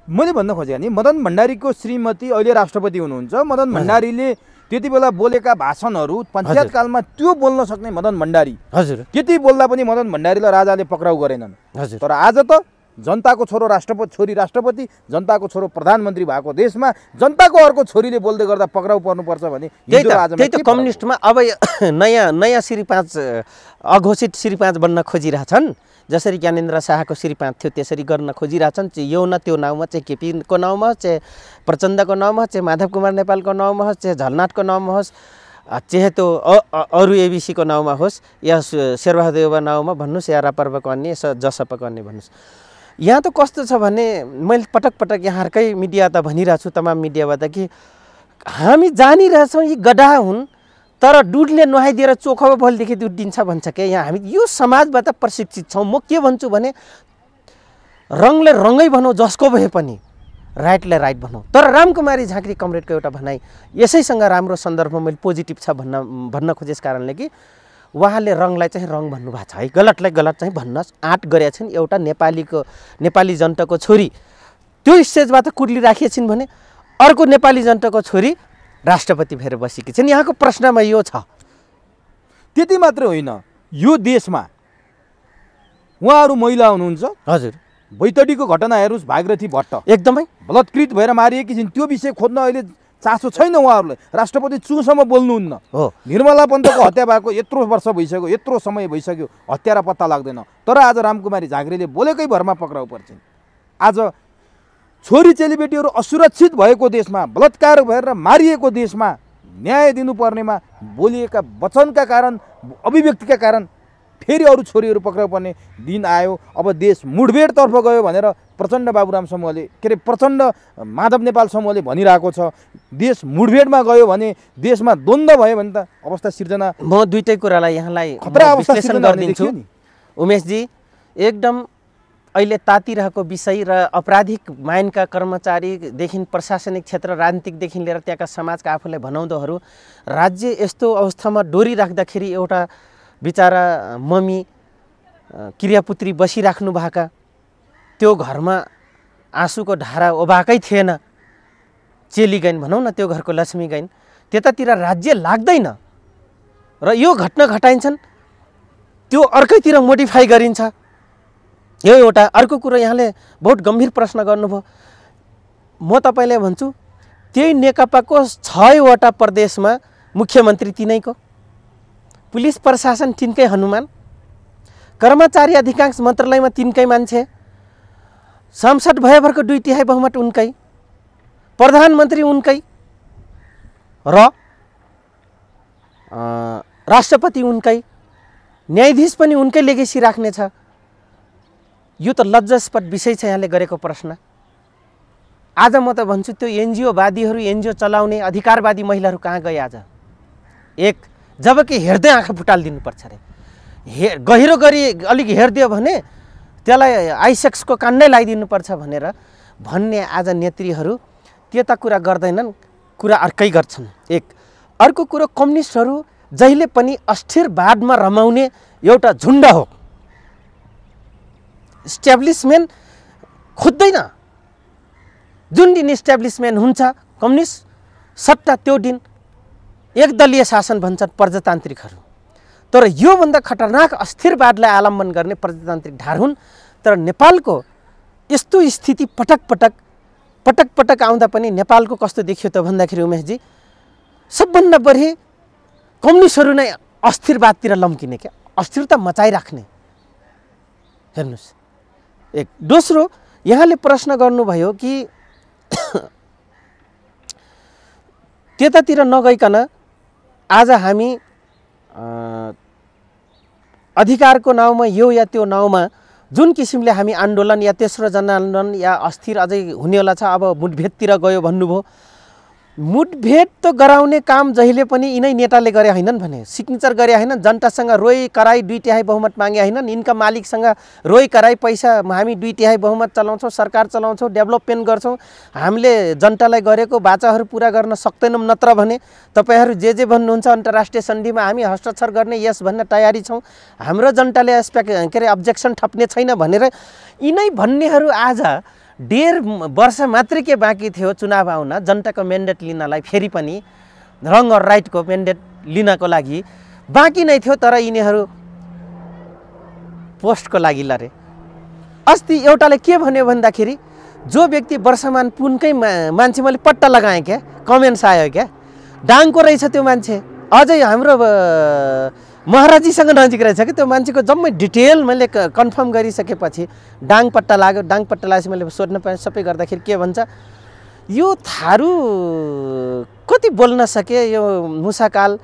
मैले भन्न खोजेँ नि, मदन भण्डारीको श्रीमती अहिले राष्ट्रपति हुनुहुन्छ। मदन भण्डारीले त्यति बेला बोलेका भाषणहरू पञ्चायतकालमा त्यो बोल्न सक्ने मदन भण्डारी, हजुर, त्यति बोल्दा पनि मदन भण्डारीलाई राजाले पक्राउ गरेनन्। हजुर। तर आज त जनताको छोरो छोरी राष्ट्रपति, जनताको छोरो प्रधानमन्त्री भएको देशमा जनताको अर्को छोरीले बोल्दै गर्दा पक्राउ पर्नुपर्छ भने त्यही त कम्युनिस्टमा अब नयाँ श्री 5 अघोषित श्री 5 बन्न खोजिरहेछन्। जसरी ज्ञानेन्द्र शाहको श्री 5 थियो त्यसरी गर्न खोजिरहेछन्। यो न त्यो नाउँमा, चाहिँ केपीको नाउँमा होस्, चाहे प्रचण्डको नाउँमा होस्, चाहे माधव कुमार नेपालको नाउँमा होस्, चाहे झलनाथको नाउँमा होस्, चाहे त्यो अरू एबिसीको नाउँमा होस्, या शेरबहादुरको नाउँमा भन्नुहोस्, या रापर्वको अन्य जसपाको अन्य भन्नुहोस्। यहाँ त कस्तो छ भने, मैले पटक पटक यहाँहरूकै मिडिया त भनिरहेको छु, तमाम मिडियाबाट कि हामी जानिरहेछौँ यी गधा हुन्, तर दुधले नुहाइदिएर चोखो भोलिदेखि दुध दिन्छ भन्छ क्या। यहाँ हामी यो समाजबाट प्रशिक्षित छौँ। म के भन्छु भने, रङले रङै भनौँ, जसको भए पनि राइटलाई राइट भनौँ। तर रामकुमारी झाँक्री कमरेडको एउटा भनाइ यसैसँग राम्रो सन्दर्भमा मैले पोजिटिभ छ भन्न खोजेस कारणले कि उहाँले रङलाई चाहिँ रङ भन्नुभएको छ है, गलतलाई गलत चाहिँ भन्नुहोस्। आँट गरेका छिन् एउटा नेपाली जनताको छोरी त्यो स्टेजबाट कुर्लिराखिए छिन् भने अर्को नेपाली जनताको छोरी राष्ट्रपति भएर बसेकी छिन्। यहाँको प्रश्नमा यो छ। त्यति मात्र होइन, यो देशमा उहाँहरू महिला हुनुहुन्छ। हजुर, बैतडीको घटना हेर्नुहोस्, भागीरथी भट्ट एकदमै बलात्कृत भएर मारिएकी छिन्। त्यो विषय खोज्न अहिले चासो छैन उहाँहरूलाई। राष्ट्रपति चुसम्म बोल्नुहुन्न हो। निर्मला पन्तको हत्या भएको यत्रो वर्ष भइसक्यो, यत्रो समय भइसक्यो, हत्यारा पत्ता लाग्दैन। तर आज रामकुमारी झाँक्रीले बोलेकै भरमा पक्राउ पर्छन्। आज छोरी चेलीबेटीहरू असुरक्षित भएको देशमा, बलात्कार भएर मारिएको देशमा न्याय दिनुपर्नेमा बोलिएका वचनका कारण, अभिव्यक्तिका कारण फेरि अरू छोरीहरू पक्राउ पर्ने दिन आयो। अब देश मुठभेडतर्फ गयो भनेर प्रचण्ड बाबुराम समूहले, के अरे प्रचण्ड माधव नेपाल समूहले भनिरहेको छ। देश मुठभेडमा गयो भने, देशमा द्वन्द्व भयो भने त अवस्था सिर्जना। म दुईटै कुरालाई यहाँलाई खतरा अवस्था विश्लेषण सिर्जना गरिदिन्छु नि उमेशजी। एकदम अहिले तातिरहेको विषय र आपराधिक माइनका कर्मचारीदेखि प्रशासनिक क्षेत्र, राजनीतिकदेखि लिएर त्यहाँका समाजका आफूलाई भनाउँदोहरू, राज्य यस्तो अवस्थामा डोरी राख्दाखेरि एउटा बिचारा मम्मी क्रियापुत्री बसिराख्नु भएका, त्यो घरमा आँसुको धारा ओभाएकै थिएन, चेली गइन् भनौँ न, त्यो घरको लक्ष्मी गइन्, त्यतातिर राज्य लाग्दैन र यो घटना घटाइन्छन्, त्यो अर्कैतिर मोडिफाई गरिन्छ। यो एउटा। अर्को कुरो, यहाँले बहुत गम्भीर प्रश्न गर्नुभयो। म तपाईँलाई भन्छु, त्यही नेकपाको 6वटा प्रदेशमा मुख्यमन्त्री तिनैको, पुलिस प्रशासन तिनकै हनुमान, कर्मचारी अधिकांश मन्त्रालयमा तिनकै मान्छे, सांसद भएभरको 2/3 बहुमत उनकै, प्रधानमन्त्री उनकै र राष्ट्रपति उनकै, न्यायाधीश पनि उनकै लेगेसी राख्नेछ। यो त लज्जास्पद विषय छ यहाँले गरेको प्रश्न। आज म त भन्छु, त्यो एनजिओवादीहरू, एनजिओ चलाउने अधिकारवादी महिलाहरू कहाँ गए आज? एक, जबकि हेर्दै आँखा फुटालिदिनुपर्छ अरे, गहिरो गरी अलिक हेरिदियो भने त्यसलाई आइसेक्सको कान्नै लगाइदिनुपर्छ भनेर भन्ने आज नेत्रीहरू त्यता कुरा गर्दैनन्, कुरा अर्कै गर्छन्। एक। अर्को कुरो, कम्युनिस्टहरू जहिले पनि अस्थिरवादमा रमाउने एउटा झुन्ड हो। इस्ट्याब्लिसमेन्ट खोज्दैन। जुन दिन इस्ट्याब्लिसमेन्ट हुन्छ कम्युनिस्ट सट्टा त्यो दिन एकदलीय शासन भन्छन् प्रजातान्त्रिकहरू। तर योभन्दा खतरनाक अस्थिरवादलाई आलम्बन गर्ने प्रजातान्त्रिक धार हुन्। तर नेपालको यस्तो स्थिति पटक पटक पटक पटक आउँदा पनि नेपालको कस्तो देखियो त भन्दाखेरि उमेशजी सबभन्दा बढी कम्युनिस्टहरू नै अस्थिरवादतिर लम्किने क्या, अस्थिरता मचाइराख्ने। हेर्नुहोस्, एक। दोस्रो, यहाँले प्रश्न गर्नुभयो कि त्यतातिर नगइकन आज हामी अधिकारको नाउँमा यो या त्यो नाउँमा जुन किसिमले हामी आन्दोलन या तेस्रो जनआन्दोलन या अस्थिर अझै हुनेवाला छ, अब मुठभेदतिर गयो भन्नुभयो। मुठभेद त गराउने काम जहिले पनि यिनै नेताले गरे होइनन् भने, सिग्नेचर गरे होइन, जनतासँग रोइ कराई 2/3 बहुमत मागे होइनन्, यिनका मालिकसँग रोइ कराई पैसा हामी 2/3 बहुमत चलाउँछौँ, सरकार चलाउँछौँ, डेभलपमेन्ट गर्छौँ, हामीले जनतालाई गरेको वाचाहरू पुरा गर्न सक्दैनौँ, नत्र भने तपाईहरू जे भन्नुहुन्छ अन्तर्राष्ट्रिय सन्धिमा हामी हस्ताक्षर गर्ने यस भन्न तयारी छौँ, हाम्रो जनताले के अरे अब्जेक्सन थप्ने छैन भनेर यिनै भन्नेहरू आज 1.5 वर्ष मात्रै के बाँकी थियो चुनाव आउन, जनताको म्यान्डेट लिनलाई फेरि पनि रङ और राइटको म्यान्डेट लिनको लागि बाँकी नै थियो। तर यिनीहरू पोस्टको लागि लरे। अस्ति एउटाले के भन्यो भन्दाखेरि जो व्यक्ति वर्षमान पुनकै मान्छे मैले पट्टा लगाएँ क्या, कमेन्ट्स आयो क्या, डाङको रहेछ त्यो मान्छे, अझै हाम्रो महाराजीसँग नजिक रहेछ कि त्यो मान्छेको जम्मै डिटेल मैले कन्फर्म गरिसकेपछि डाङ पट्टा लाग्यो। डाङ पट्टा लागेपछि मैले सोध्न पाएँ, सबै गर्दाखेरि के भन्छ, यो थारू कति बोल्न सके, यो मुसाकाल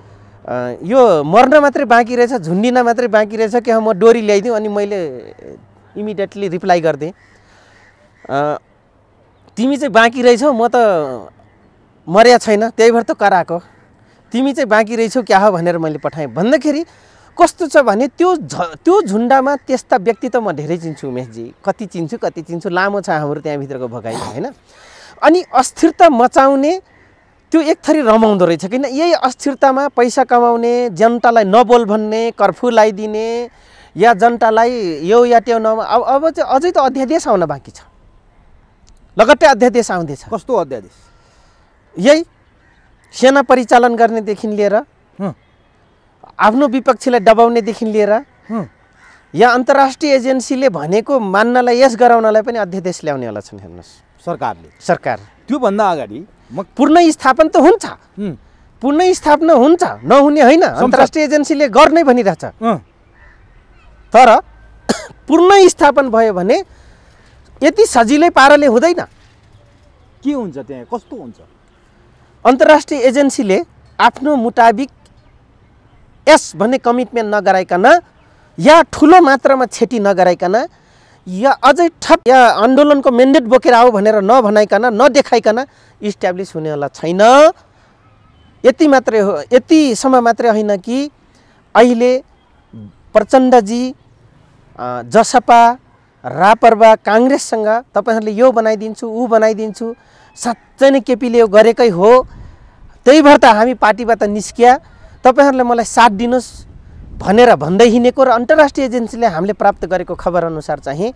यो मर्न मात्रै बाँकी रहेछ, झुन्डिन मात्रै बाँकी रहेछ कि म डोरी ल्याइदिउँ। अनि मैले इमिडिएटली रिप्लाई गरिदिएँ, तिमी चाहिँ बाँकी रहेछौ, म त मर्या छैन, त्यही भएर त कराएको, तिमी चाहिँ बाँकी रहेछौ क्या हो भनेर मैले पठाएँ। भन्दाखेरि कस्तो छ भने त्यो झुन्डामा त्यस्ता व्यक्ति त म धेरै चिन्छु उमेशजी, कति चिन्छु, लामो छ हाम्रो त्यहाँभित्रको भगाइ होइन। अनि अस्थिरता मचाउने त्यो एक थरी रमाउँदो रहेछ, किन यही अस्थिरतामा पैसा कमाउने, जनतालाई नबोल भन्ने, कर्फ्यू लगाइदिने या जनतालाई यो या त्यो अब चाहिँ अझै त अध्यादेश आउन बाँकी छ, लगट्टै अध्यादेश आउँदैछ। कस्तो अध्यादेश? यही सेना परिचालन गर्नेदेखि लिएर आफ्नो विपक्षीलाई दबाउनेदेखि लिएर या अन्तर्राष्ट्रिय एजेन्सीले भनेको मान्नलाई यस गराउनलाई पनि अध्यादेश ल्याउनेवाला छन्। हेर्नुहोस्, सरकार त्योभन्दा अगाडि पुनर्स्थापन त हुन्छ, पुनर्स्थापना हुन्छ, नहुने होइन, अन्तर्राष्ट्रिय एजेन्सीले गर्नै भनिरहेछ। तर पुनर्स्थापन भयो भने यति सजिलै पाराले हुँदैन। के हुन्छ त्यहाँ, कस्तो हुन्छ? अन्तर्राष्ट्रिय एजेन्सीले आफ्नो मुताबिक यस भन्ने कमिटमेन्ट नगराइकन या ठुलो मात्रामा क्षति नगराइकन या अझै ठप या आन्दोलनको म्यान्डेट बोकेर आऊ भनेर नभनाइकन नदेखाइकन इस्ट्याब्लिस हुनेवाला छैन। यति मात्रै हो, यतिसम्म मात्रै होइन कि अहिले प्रचण्डजी, जसपा, रापरपा, काङ्ग्रेससँग तपाईँहरूले यो बनाइदिन्छु ऊ बनाइदिन्छु, साँच्चै नै केपीले यो गरेकै हो, त्यही भएर त हामी पार्टीबाट निस्किया, तपाईँहरूले मलाई साथ दिनुहोस् भनेर भन्दै हिँडेको र अन्तर्राष्ट्रिय एजेन्सीले हामीले प्राप्त गरेको खबरअनुसार चाहिँ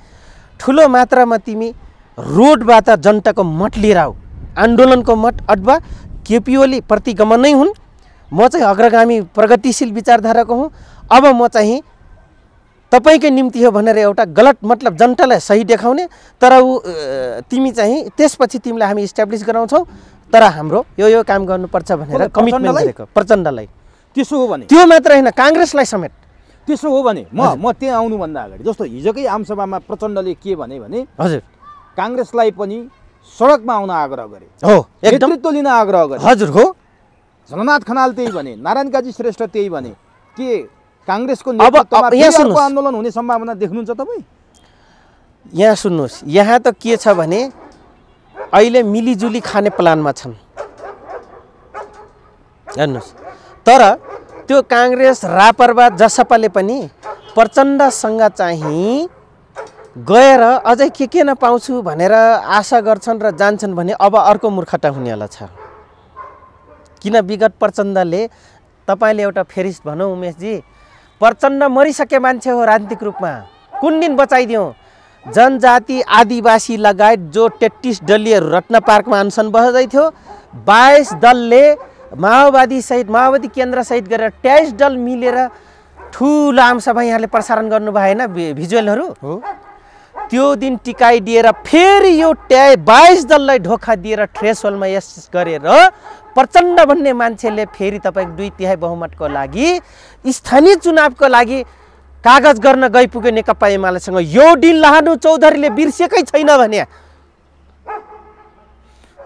ठुलो मात्रामा तिमी रोडबाट जनताको मत लिएर आऊ, आन्दोलनको मत अथवा केपी ओली प्रतिगमन नै हुन्, म चाहिँ अग्रगामी प्रगतिशील विचारधाराको हुँ, अब म चाहिँ तपाईकै निम्ति हो भनेर एउटा गलत मतलब जनतालाई सही देखाउने, तर तिमी चाहिँ त्यसपछि तिमीलाई हामी इस्ट्याब्लिस गराउँछौँ, तर हाम्रो यो काम गर्नुपर्छ भनेर कमिटमेन्ट गरेको प्रचण्डलाई। त्यसो हो भने त्यो मात्र होइन, काङ्ग्रेसलाई समेत। त्यसो हो भने म त्यहाँ आउनुभन्दा अगाडि जस्तो हिजोकै आमसभामा प्रचण्डले के भने हजुर काङ्ग्रेसलाई पनि सडकमा आउन आग्रह गरे, हो नेतृत्व लिन आग्रह गरे। हजुर हो, झलनाथ खनाल त्यही भने, नारायण काजी श्रेष्ठ त्यही भने। के काङ्ग्रेसको नेतृत्वमा आन्दोलन हुने सम्भावना देख्नुहुन्छ तपाईँ? यहाँ सुन्नुहोस्, यहाँ त के छ भने अहिले मिलिजुली खाने प्लानमा छन्, हेर्नुहोस्। तर त्यो काङ्ग्रेस, रापरपा, जसपाले पनि प्रचण्डसँग चाहिँ गएर अझै के नपाउँछु भनेर आशा गर्छन् र जान्छन् भने अब अर्को मूर्खता हुनेवाला छ। किन विगत प्रचण्डले, तपाईँले एउटा फेरिस भनौँ उमेशजी, प्रचण्ड मरिसके मान्छे हो राजनीतिक रूपमा, कुन दिन बचाइदिउँ? जनजाति आदिवासी लगायत जो 33 दलीय रत्न पार्कमा अनसन बस्दै थियो, 22 दलले माओवादी सहित, माओवादी केन्द्र सहित गरेर 23 दल मिलेर ठुलो आमसभा यहाँले प्रसारण गर्नुभयो होइन भिजुअलहरू, त्यो दिन टिकाइदिएर फेरि यो 22 दललाई ढोका दिएर थ्रेसहोल्डमा यस गरेर प्रचण्ड भन्ने मान्छेले फेरि तपाईँको 2/3 बहुमतको लागि स्थानीय चुनावको लागि कागज गर्न गइपुग्यो नेकपा एमालेसँग। यो दिन लाहानु चौधरीले बिर्सेकै छैन भने।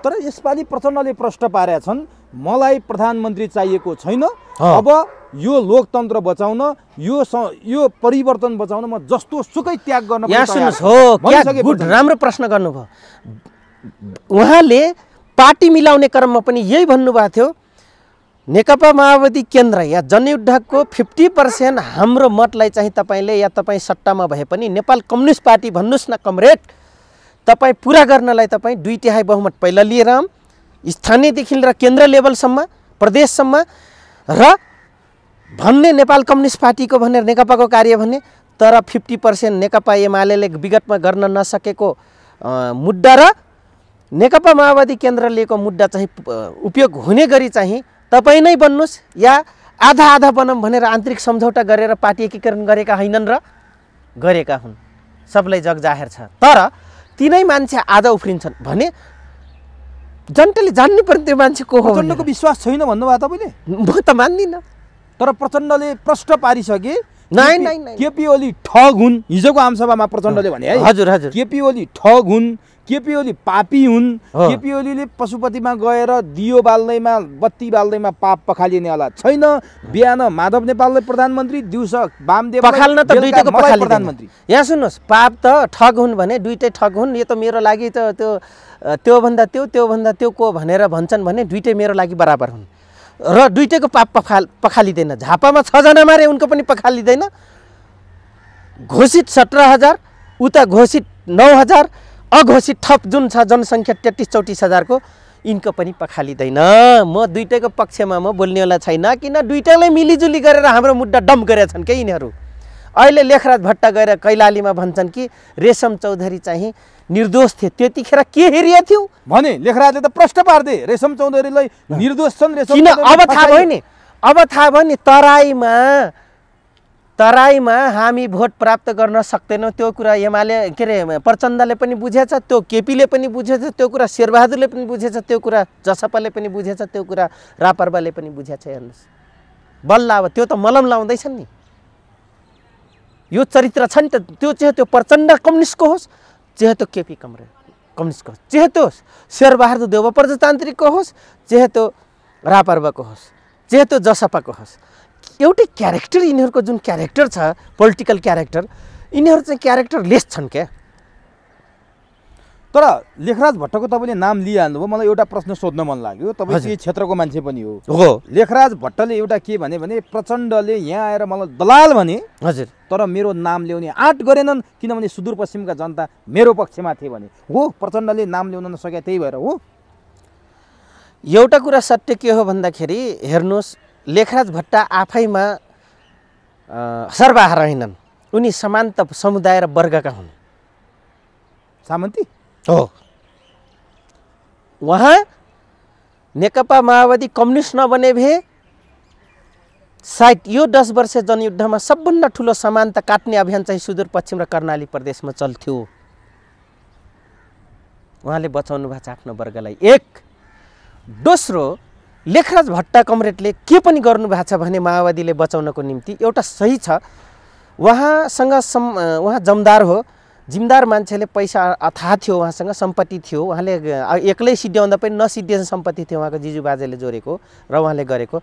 तर यसपालि प्रचण्डले प्रश्न पारेका छन्, मलाई प्रधानमन्त्री चाहिएको छैन, अब यो लोकतन्त्र बचाउन, यो परिवर्तन बचाउन म जस्तो सुकै त्याग गर्न यहाँ सुन्नुहोस्, हो क्या गुड, राम्रो प्रश्न गर्नुभयो। उहाँले पार्टी मिलाउने क्रममा पनि यही भन्नुभएको थियो, नेकपा माओवादी केन्द्र या जनयुद्धको 50% हाम्रो मतलाई चाहिँ तपाईँले या तपाईँ सट्टामा भए पनि नेपाल कम्युनिस्ट पार्टी भन्नुहोस् न कमरेड, तपाईँ पुरा गर्नलाई तपाईँ 2/3 बहुमत पहिला लिएर स्थानीयदेखि लिएर केन्द्र लेभलसम्म प्रदेशसम्म र भन्ने नेपाल कम्युनिस्ट पार्टीको भनेर नेकपाको कार्य भन्ने, तर 50% नेकपा एमालेले विगतमा गर्न नसकेको मुद्दा र नेकपा माओवादी केन्द्र लिएको मुद्दा चाहिँ उपयोग हुने गरी चाहिँ तपाईँ नै बन्नुहोस् या आधा आधा बनौँ भनेर आन्तरिक सम्झौता गरेर पार्टी एकीकरण गरेका होइनन् र गरेका हुन्, सबलाई जग जाहेर छ। तर तिनै मान्छे आधा उफ्रिन्छन् भने जनताले जान्नु पर्ने त्यो मान्छे को हो। प्रचण्डको विश्वास छैन भन्नुभयो तपाईँले? म त मान्दिनँ, तर प्रचण्डले प्रश्न पारिसके नाइ केपी ओली ठग हुन्। हिजोको आमसभामा प्रचण्डले भने है, हजुर हजुर, केपी ओली ठग हुन्, केपी ओली पापी हुन्, केपी ओलीले पशुपतिमा गएर दियो बाल्दैमा बत्ती बाल्दैमा पाप पखालिनेवाला छैन। बिहान माधव नेपालले प्रधानमन्त्री, दिउँसो वामदेव पखाल्न त दुईटैको पखाली प्रधानमन्त्री। यहाँ सुन्नुहोस्, पाप त ठग हुन् भने दुईटै ठग हुन्, यो त मेरो लागि त त्योभन्दा त्योभन्दा त्यो को भनेर भन्छन् भने दुईटै मेरो लागि बराबर हुन् र दुईटैको पाप पखालिँदैन। झापामा 6 जना मारे उनको पनि पखालिँदैन, घोषित 17,000 उता घोषित 9,000 अघोषित थप जुन छ जनसङ्ख्या 33-34 हजारको यिनको पनि पखालिँदैन। म दुईटैको पक्षमा म बोल्नेवाला छैन, किन दुईटैलाई मिलिजुली गरेर हाम्रो मुद्दा डम्प गरेका छन् के यिनीहरू। अहिले लेखराज भट्ट गएर कैलालीमा भन्छन् कि रेशम चौधरी चाहिँ निर्दोष थिए, त्यतिखेर के हेरिया थियो भने लेखराजले त प्रश्न पार्दे रेशम चौधरीलाई निर्दोष छन्। रेशम किन अब थाहा भयो नि, अब थाहा भयो नि तराईमा हामी भोट प्राप्त गर्न सक्दैनौँ, त्यो कुरा एमाले के अरे प्रचण्डले पनि बुझेछ, त्यो केपीले पनि बुझेछ, त्यो कुरा शेरबहादुरले पनि बुझेछ, त्यो कुरा जसपाले पनि बुझेछ, त्यो कुरा रापरबाले पनि बुझेछ। हेर्नुहोस् बल्ल अब त्यो त मलम लाउँदैछन् नि, यो चरित्र छ नि त। त्यो चाहे त्यो प्रचण्ड कम्युनिस्टको होस्, चाहे त्यो केपी कम्युनिस्टको होस्, चाहे त्यो शेरबहादुर देउवा प्रजातान्त्रिकको होस्, चाहे त्यो रापरबाको होस्, चाहे त्यो जसपाको होस्, एउटै क्यारेक्टर यिनीहरूको जुन क्यारेक्टर छ पोलिटिकल क्यारेक्टर, यिनीहरू चाहिँ क्यारेक्टर लेस छन् क्या। तर लेखराज भट्टको तपाईँले नाम लिइहाल्नुभयो, मलाई एउटा प्रश्न सोध्न मन लाग्यो। तपाईँ यही क्षेत्रको मान्छे पनि हो। लेखराज भट्टले एउटा के भने प्रचण्डले यहाँ आएर मलाई दलाल भने, हजुर, तर मेरो नाम ल्याउने आँट गरेनन् किनभने सुदूरपश्चिमका जनता मेरो पक्षमा थिए भने। हो, प्रचण्डले नाम ल्याउन नसके त्यही भएर हो। एउटा कुरा सत्य के हो भन्दाखेरि हेर्नुहोस्, लेखराज भट्ट आफैमा सर्वहारा होइनन्, उनी समान्त समुदाय र वर्गका हुन्। सामन्ती हो। उहाँ नेकपा माओवादी कम्युनिस्ट नबने भए सायद यो 10 वर्ष जनयुद्धमा सबभन्दा ठुलो समानता काट्ने अभियान चाहिँ सुदूरपश्चिम र कर्णाली प्रदेशमा चल्थ्यो। उहाँले बचाउनु भएको छ आफ्नो वर्गलाई। एक दोस्रो, लेखराज भट्ट कमरेडले के पनि गर्नुभएको छ भने माओवादीले बचाउनको निम्ति एउटा सही छ, उहाँसँग उहाँ जमदार हो, जिम्दार मान्छेले पैसा थाहा थियो, उहाँसँग सम्पत्ति थियो, उहाँले एक्लै सिद्ध्याउँदा पनि नसिद्धिने सम्पत्ति थियो उहाँको जिजु बाजेले जोडेको र उहाँले गरेको।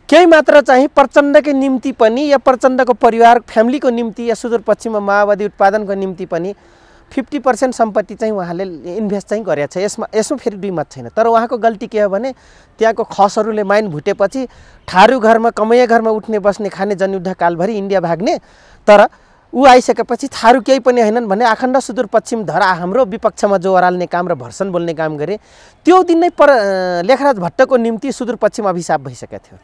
केही मात्र चाहिँ प्रचण्डकै निम्ति पनि या प्रचण्डको परिवार फ्यामिलीको निम्ति या सुदूरपश्चिममा माओवादी उत्पादनको निम्ति पनि 50% सम्पत्ति चाहिँ उहाँले इन्भेस्ट चाहिँ गरेको छ। यसमा फेरि दुई मत छैन। तर उहाँको गल्ती के हो भने त्यहाँको खसहरूले माइन भुटेपछि ठारू घरमा कमैया घरमा उठ्ने बस्ने खाने जनयुद्ध कालभरि इन्डिया भाग्ने, तर ऊ आइसकेपछि थारू केही पनि होइनन् भने अखण्ड सुदूरपश्चिम धरा हाम्रो विपक्षमा जो ओराल्ने काम र भर्सन बोल्ने काम गरे, त्यो दिन नै लेखराज भट्टको निम्ति सुदूरपश्चिम अभिशाप भइसकेको थियो।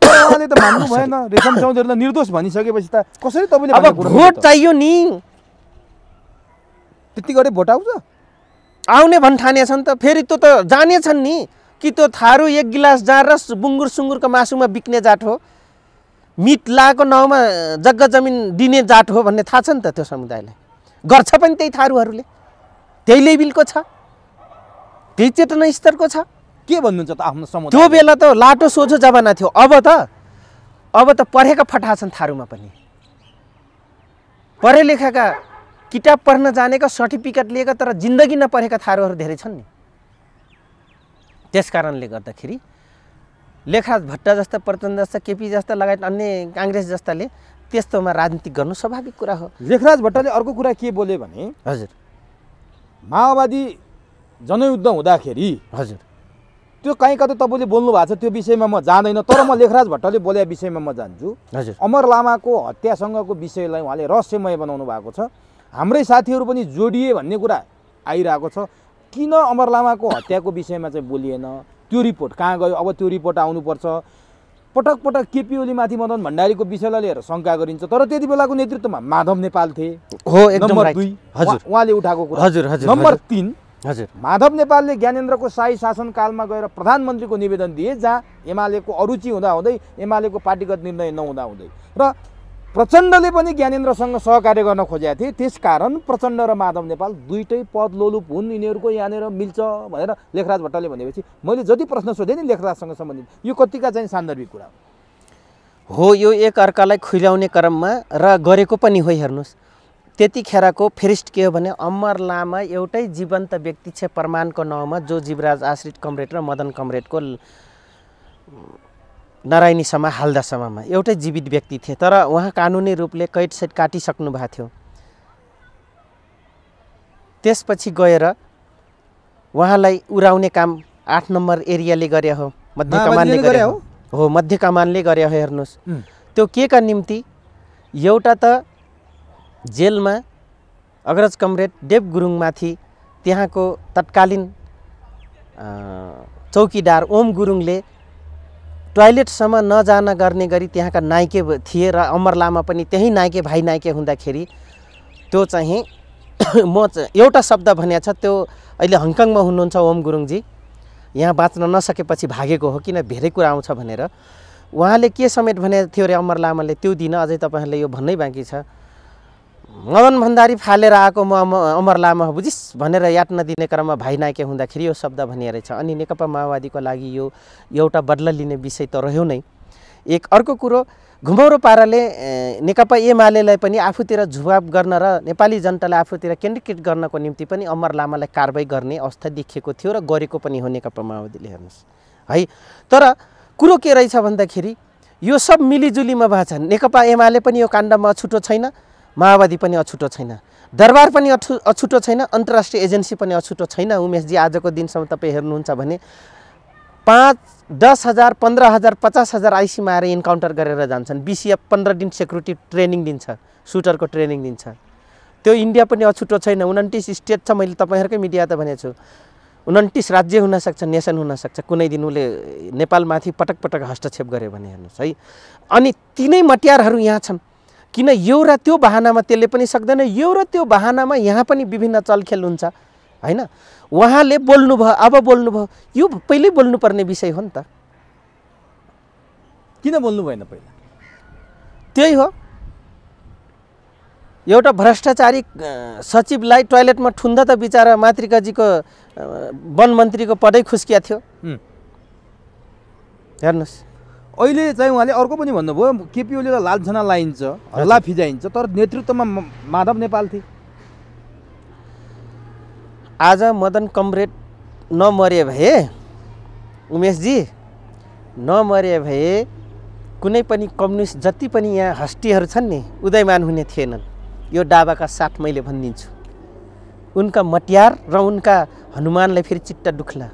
उहाँले त मान्नु भएन, रेशम चौधरीलाई निर्दोष भनिसकेपछि त कसरी तपाईँले अब भोट चाहियो नि, त्यति गरे भोट आउने भन्ठानेछन् त। फेरि त्यो त जानेछन् नि कि त्यो थारू 1 गिलास जाँड र बुङ्गुर सुँगुरको मासुमा बिक्ने जात हो, मिट लाको नाउँमा जग्गा जमिन दिने जात हो भन्ने थाहा छ नि त त्यो समुदायलाई। गर्छ पनि त्यही थारूहरूले, त्यही लेभलको छ, त्यही चेतना स्तरको छ। के भन्नुहुन्छ त आफ्नो समुदाय? त्यो बेला त लाटो सोझो जमाना थियो। अब त पढेका फटा छन् थारूमा पनि, पढे लेखेका किताब पढ्न जानेका सर्टिफिकेट लिएका तर जिन्दगी नपढेका थारूहरू धेरै छन् नि। त्यस कारणले गर्दाखेरि लेखराज भट्ट जस्ता, प्रचण्ड जस्ता, केपी जस्ता लगायत अन्य काङ्ग्रेस जस्ताले त्यस्तोमा राजनीति गर्नु स्वाभाविक कुरा हो। लेखराज भट्टले अर्को कुरा के बोले भने हजुर, माओवादी जनयुद्ध हुँदाखेरि हजुर, त्यो कहीँ कतै तपाईँले बोल्नु भएको छ, त्यो विषयमा म जाँदैन, तर म लेखराज भट्टले बोलेको विषयमा म जान्छु। हजुर, अमर लामाको हत्यासँगको विषयलाई उहाँले रहस्यमय बनाउनु भएको छ। हाम्रै साथीहरू पनि जोडिए भन्ने कुरा आइरहेको छ। किन अमर लामाको हत्याको विषयमा चाहिँ बोलिएन? त्यो रिपोर्ट कहाँ गयो? अब त्यो रिपोर्ट आउनुपर्छ। पटक पटक केपी ओलीमाथि मदन भण्डारीको विषयलाई लिएर शङ्का गरिन्छ, तर त्यति बेलाको नेतृत्वमा माधव नेपाल थिए। हो, एकदम नम्बर राइट। 2 हजुर, उहाँले उठाएको कुरा। हजुर, हजुर, नम्बर 3 हजुर, माधव नेपालले ज्ञानेन्द्रको शाही शासनकालमा गएर प्रधानमन्त्रीको निवेदन दिए, जहाँ एमालेको अरुचि हुँदाहुँदै, एमालेको पार्टीगत निर्णय नहुँदाहुँदै र प्रचण्डले पनि ज्ञानेन्द्रसँग सहकार्य गर्न खोजेका थिए। त्यसकारण प्रचण्ड र माधव नेपाल दुईटै पद लोलुप हुन्, यिनीहरूको यहाँनिर मिल्छ भनेर लेखराज भट्टले भनेपछि मैले जति प्रश्न सोधेँ नि लेखराजसँग सम्बन्धित, यो कतिका चाहिँ सान्दर्भिक कुरा हो। यो एक अर्कालाई खुइल्याउने क्रममा र गरेको पनि हो। हेर्नुहोस्, त्यतिखेरको फेरिस्ट के हो भने अमर लामा एउटै जीवन्त व्यक्ति छ प्रमाणको नाउँमा, जो जीवराज आश्रित कमरेड र मदन कमरेडको नारायणी समा हाल्दा समयमा एउटै जीवित व्यक्ति थिए, तर उहाँ कानुनी रूपले कैद सेट काटिसक्नु भएको थियो। त्यसपछि गएर उहाँलाई उडाउने काम 8 नम्बर एरियाले गरे हो, मध्य कमानले गरे हो, मध्य कमानले गरे हो। हेर्नुहोस्, त्यो के का निम्ति? एउटा त जेलमा अग्रज कमरेड देव गुरुङमाथि त्यहाँको तत्कालीन चौकीदार ओम गुरुङले टोयलेटसम्म नजान गर्ने गरी त्यहाँका नाइके थिए र अमर लामा पनि त्यही नाइके भाइ नाइके हुँदाखेरि त्यो चाहिँ म एउटा शब्द भनेको छ, त्यो अहिले हङकङमा हुनुहुन्छ ओम गुरुङजी, यहाँ बाँच्न नसकेपछि भागेको हो, किन धेरै कुरा आउँछ भनेर। उहाँले के समेत भनेको थियो अरे अमर लामाले, त्यो दिन अझै तपाईँहरूले यो भन्नै बाँकी छ। मदन भण्डारी फालेर आएको म अमर लामा हो बुझिस् भनेर यातना दिने क्रममा भाइ नाइके हुँदाखेरि यो शब्द भनिएको रहेछ। अनि नेकपा माओवादीको लागि यो एउटा बदला लिने विषय त रह्यो नै। एक अर्को कुरो, घुमौरो पाराले नेकपा एमालेलाई पनि आफूतिर झुवाब गर्न र नेपाली जनतालाई आफूतिर केन्द्रीकृत गर्नको निम्ति पनि अमर लामालाई कारबाही गर्ने अवस्था देखिएको थियो र गरेको पनि हो नेकपा माओवादीले। हेर्नुहोस् है, तर कुरो के रहेछ भन्दाखेरि यो सब मिलिजुलीमा भएको छ। नेकपा एमाले पनि यो काण्डमा अछुटो छैन, माओवादी पनि अछुटो छैन, दरबार पनि अछुटो छैन, अन्तर्राष्ट्रिय एजेन्सी पनि अछुटो छैन। उमेशजी, आजको दिनसम्म तपाईँ हेर्नुहुन्छ भने 5, 10,000, 15,000, 50,000 आइसीमा आएर इन्काउन्टर गरेर जान्छन्। बीसीएफ 15 दिन सेक्युरिटी ट्रेनिङ दिन्छ, सुटरको ट्रेनिङ दिन्छ। त्यो इन्डिया पनि अछुटो छैन। 29 स्टेट छ, मैले तपाईँहरूकै मिडिया त भनेको छु। 29 राज्य हुनसक्छ, नेसन हुनसक्छ। कुनै दिन उसले नेपालमाथि पटक पटक हस्तक्षेप गर्यो भने हेर्नुहोस् है। अनि तिनै मटियारहरू यहाँ छन्। किन यो र त्यो बहानामा त्यसले पनि सक्दैन, यो र त्यो बहानामा यहाँ पनि विभिन्न चलखेल हुन्छ हैन। उहाँले बोल्नुभयो, अब बोल्नुभयो, यो पहिल्यै बोल्नुपर्ने विषय हो नि त। किन बोल्नु भएन पहिला? त्यही हो, एउटा भ्रष्टाचारी सचिवलाई टोयलेटमा ठुन्दा त बिचारा मातृकाजीको वन मन्त्रीको पदै खुस्किया थियो। हेर्नुहोस्, अहिले चाहिँ उहाँले अर्को पनि भन्नुभयो, केपी ओलीलाई लालछना लाइन्छ, हल्ला फिजाइन्छ, तर नेतृत्वमा माधव नेपाल थिए। आज मदन कमरेड नमरे भए, उमेशजी नमरे भए कुनै पनि कम्युनिस्ट जति पनि यहाँ हस्तीहरू छन् नि उदयमान हुने थिएनन्। यो दावाका साथ मैले भनिदिन्छु। उनका मटियार र उनका हनुमानलाई फेरि चिट्टा दुख्ला।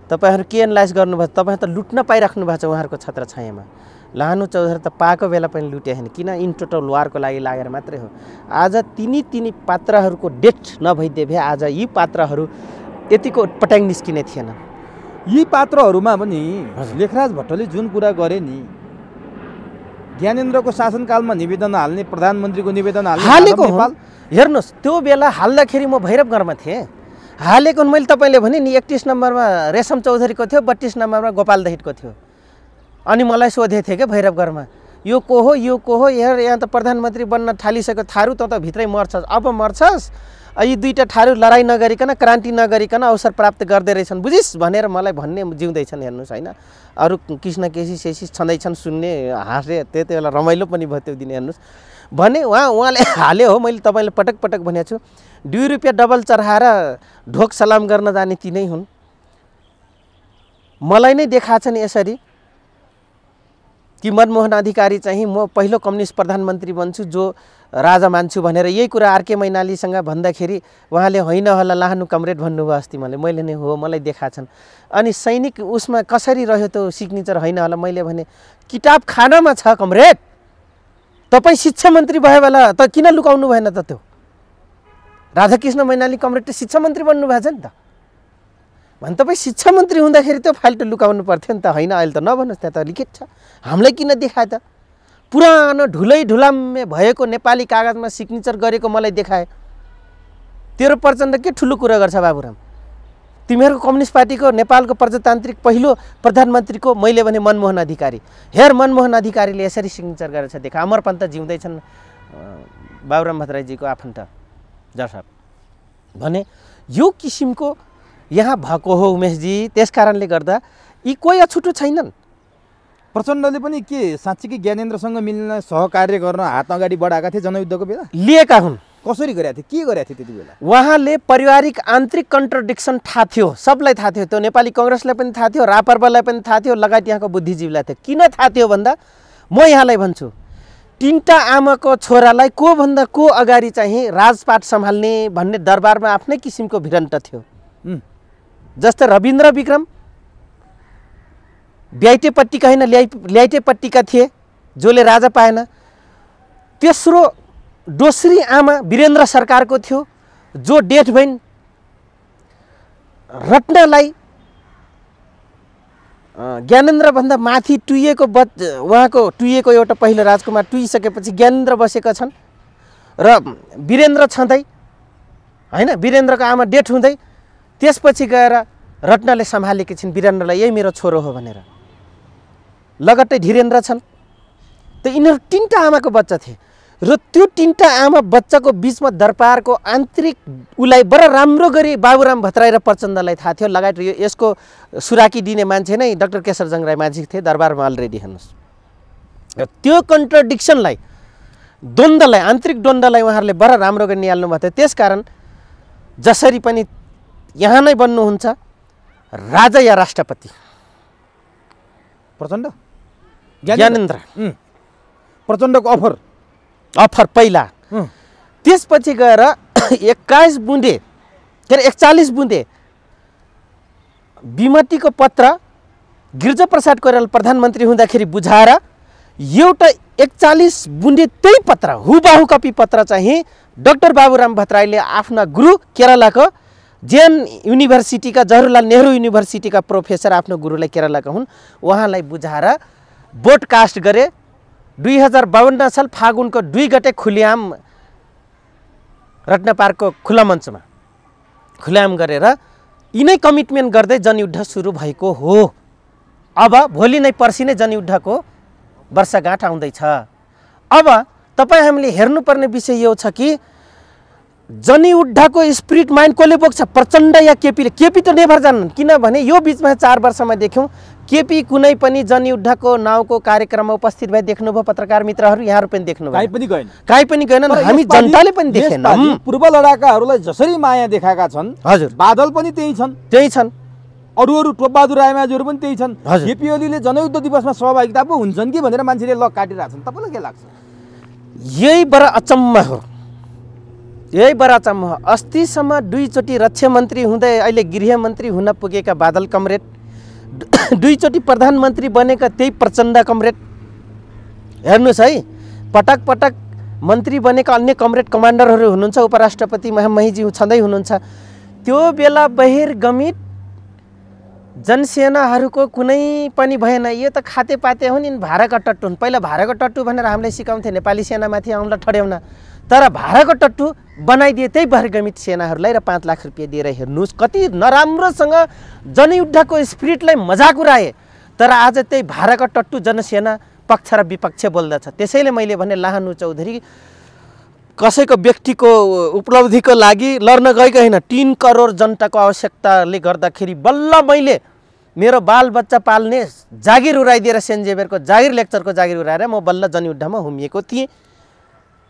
तपाईहरु के एनालाइज गर्नुभयो? तपाईहरु त लुट्न पाइराख्नु भएको छ उहाँहरूको छत्र छायामा। लानु चौधरी त पाएको बेला पनि लुटे हैन, किन इन टोटल वारको लागि लागेर मात्रै हो। आज तिनी पात्रहरूको डेथ नभइदिए भए आज यी पात्रहरू यतिको पट्याङ निस्किने थिएनन्। यी पात्रहरूमा पनि लेखराज भट्टले जुन कुरा गरे नि, ज्ञानेन्द्रको शासनकालमा निवेदन हाल्ने, प्रधानमन्त्रीको निवेदन हालेको हेर्नुहोस्, त्यो बेला हाल्दाखेरि म भैरवगढमा थिएँ। हालेको मैले तपाईले भने नि 31 नम्बरमा रेशम चौधरीको थियो, 32 नम्बरमा गोपाल दहितको थियो। अनि मलाई सोधे थिए के भैरवगढमा यो को हो हेर यहाँ त प्रधानमन्त्री बन्न थालिसक्यो थारू त भित्रै मर्छस् अब मर्छस् यी दुईटा ठारू लडाइँ नगरिकन क्रान्ति नगरिकन अवसर प्राप्त गर्दै रहेछन् बुझिस् भनेर मलाई भन्ने जिउँदैछन् हेर्नुहोस् होइन अरू कृष्ण केसी सेसी छँदैछन् सुन्ने हाँसे त्यति बेला रमाइलो पनि भयो त्यो दिन हेर्नुहोस् भने उहाँले हाल्यो हो मैले तपाईँलाई पटक पटक भनेको छु 2 रुपियाँ डबल चढाएर ढोक सलाम गर्न जाने ती नै हुन् मलाई नै देखाछन् यसरी कि मनमोहन अधिकारी चाहिँ म पहिलो कम्युनिस्ट प्रधानमन्त्री बन्छु जो राजा मान्छु भनेर यही कुरा आरके मैनालीसँग भन्दाखेरि उहाँले होइन होला लाहनु कमरेड भन्नुभयो अस्ति मैले नै हो मलाई देखाछन् अनि सैनिक उसमा कसरी रह्यो त्यो सिग्नेचर होइन होला मैले भने किताब खानामा छ कमरेड तपाईँ शिक्षा मन्त्री भयो बेला त किन लुकाउनु भएन त त्यो राधाकृष्ण मैनाली कमरेड शिक्षा मन्त्री बन्नु भएको छ नि त भने तपाईँ शिक्षा मन्त्री हुँदाखेरि त्यो फाइल त लुकाउनु पर्थ्यो नि त होइन अहिले त नभन्नुहोस् त्यहाँ त लिखित छ हामीलाई किन देखाए त पुरानो ढुलै ढुलाम्मे भएको नेपाली कागजमा सिग्नेचर गरेको मलाई देखाए तेरो प्रचण्ड के ठुलो कुरा गर्छ बाबुराम तिमीहरूको कम्युनिस्ट पार्टीको नेपालको प्रजातान्त्रिक पहिलो प्रधानमन्त्रीको मैले भने मनमोहन अधिकारी हेर मनमोहन अधिकारीले यसरी सिग्नेचर गरेर छ देखा अमरपन्त जिउँदैछन् बाबुराम भट्टराईजीको आफन्त जर्साब भने यो किसिमको यहाँ भएको हो उमेशजी त्यस कारणले गर्दा यी कोही अछुटो छैनन् प्रचण्डले पनि के साँच्चीकै ज्ञानेन्द्रसँग मिल्न सहकार्य गर्न हात अगाडि बढाएका थिए जनयुद्धको बेला लिएका हुन् कसरी गरेका थिए के गरेका थिए त्यति बेला उहाँले पारिवारिक आन्तरिक कन्ट्रडिक्सन थाहा थियो सबलाई थाहा थियो त्यो नेपाली कांग्रेसलाई पनि थाहा थियो रापरपालाई पनि थाहा थियो लगायत यहाँको बुद्धिजीवीलाई थियो किन थाहा थियो भन्दा म यहाँलाई भन्छु तीनटा आमाको छोरालाई को भन्दा को अगाडि चाहिँ राजपाट सम्हाल्ने भन्ने दरबारमा आफ्नै किसिमको भिडन्त थियो जस्तै रविन्द्र विक्रम ब्याइटेपट्टिका होइन ल्याइटेपट्टिका थिए जसले राजा पाएन तेस्रो दोस्री आमा वीरेन्द्र सरकारको थियो जो डेथ भइन् रत्नलाई ज्ञानेन्द्रभन्दा माथि टुइएको उहाँको टुइएको एउटा पहिलो राजकुमार टुइसकेपछि ज्ञानेन्द्र बसेका छन् र वीरेन्द्र छँदै होइन वीरेन्द्रको आमा डेथ हुँदै त्यसपछि गएर रत्नले सम्हालेकी छिन् वीरेन्द्रलाई यही मेरो छोरो हो भनेर लगट्टै धीरेन्द्र छन् त यिनीहरू तीनटा आमाको बच्चा थिए र त्यो तीनटा आमा बच्चाको बिचमा दरबारको आन्तरिक उलाई बडा राम्रो गरी बाबुराम भट्टराई र प्रचण्डलाई थाहा थियो लगायत यसको सुराकी दिने मान्छे नै डाक्टर केशरजङ राई माझी थिए दरबारमा अलरेडी हेर्नुहोस् र त्यो कन्ट्रडिक्सनलाई द्वन्द्वलाई आन्तरिक द्वन्द्वलाई उहाँहरूले बडा राम्रो गरी निहाल्नु भएको थियो त्यसकारण जसरी पनि यहाँ नै बन्नुहुन्छ राजा या राष्ट्रपति प्रचण्ड ज्ञानेन्द्र प्रचण्डको अफर पहिला त्यसपछि गएर 21 बुँदे के अरे 41 बुँदे विमतिको पत्र गिरिजाप्रसाद कोइराला प्रधानमन्त्री हुँदाखेरि बुझाएर एउटा 41 बुँदे त्यही पत्र हुबाहु कपी पत्र चाहिँ डाक्टर बाबुराम भट्टराईले आफ्ना गुरु केरलाको जेएन युनिभर्सिटीका जवाहरलाल नेहरू युनिभर्सिटीका प्रोफेसर आफ्नो गुरुलाई केरलाका हुन् उहाँलाई बुझाएर बोडकास्ट गरे 2052 साल फागुनको 2 गते खुल्याम रत्न पार्कको खुला मञ्चमा खुल्याम गरेर यिनै कमिटमेन्ट गर्दै जनयुद्ध सुरु भएको हो अब भोलि नै पर्सि नै जनयुद्धको वर्षगाँठ आउँदैछ अब तपाईँ हामीले हेर्नुपर्ने विषय यो छ कि जनयुद्धको स्पिरिट माइन्ड कसले बोक्छ प्रचण्ड या केपीले केपी त नेभर जान्नन् किनभने यो बिचमा 4 वर्षमा देख्यौँ केपी कुनै पनि जनयुद्धको नाउँको कार्यक्रममा उपस्थित भए देख्नुभयो पत्रकार मित्रहरू यहाँहरू पनि देख्नुभयो काहीँ पनि गएनन् हामी जनताले पनि देखेनौँ पूर्व लडाकाहरूलाई जसरी माया देखाएका छन् हजुर बादल पनि त्यही छन् अरू टोपबहादुर रायमाझीहरू पनि त्यही छन् केपी ओलीले जनयुद्ध दिवसमा सहभागिता पो हुन्छन् कि भनेर मान्छेले लक काटिरहेछन् तपाईँलाई के लाग्छ यही बडा अचम्म हो अस्तिसम्म 2 चोटि रक्षा मन्त्री हुँदै अहिले गृहमन्त्री हुन पुगेका बादल कमरेड 2 चोटि प्रधानमन्त्री बनेका त्यही प्रचण्ड कमरेड हेर्नुहोस् है पटक पटक मन्त्री बनेका अन्य कमरेड कमान्डरहरू हुनुहुन्छ उपराष्ट्रपति महमहीजी छँदै हुनुहुन्छ त्यो बेला बहिर्गमित जनसेनाहरूको कुनै पनि भएन यो त खातेपाते हुन् यिन भाराका टट्टु हुन् पहिला भाराको टट्टु भनेर हामीलाई सिकाउँथे नेपाली सेनामाथि आउँला ठड्याउन तर भाराको टट्टु बनाइदिए त्यही बहिर्गमित सेनाहरूलाई र 5 लाख रुपियाँ दिएर हेर्नुहोस् कति नराम्रोसँग जनयुद्धको स्पिरिटलाई मजाक उडाए तर आज त्यही भाराको टट्टु जनसेना पक्ष र विपक्ष बोल्दछ। त्यसैले मैले भने लाहानु चौधरी कसैको व्यक्तिको उपलब्धिको लागि लड्न गएको होइन, 3 करोड जनताको आवश्यकताले गर्दाखेरि बल्ल मैले मेरो बालबच्चा पाल्ने जागिर उडाइदिएर सेन्ट जेभियरको जागिर लेक्चरको जागिर उडाएर म बल्ल जनयुद्धमा हुमिएको थिएँ।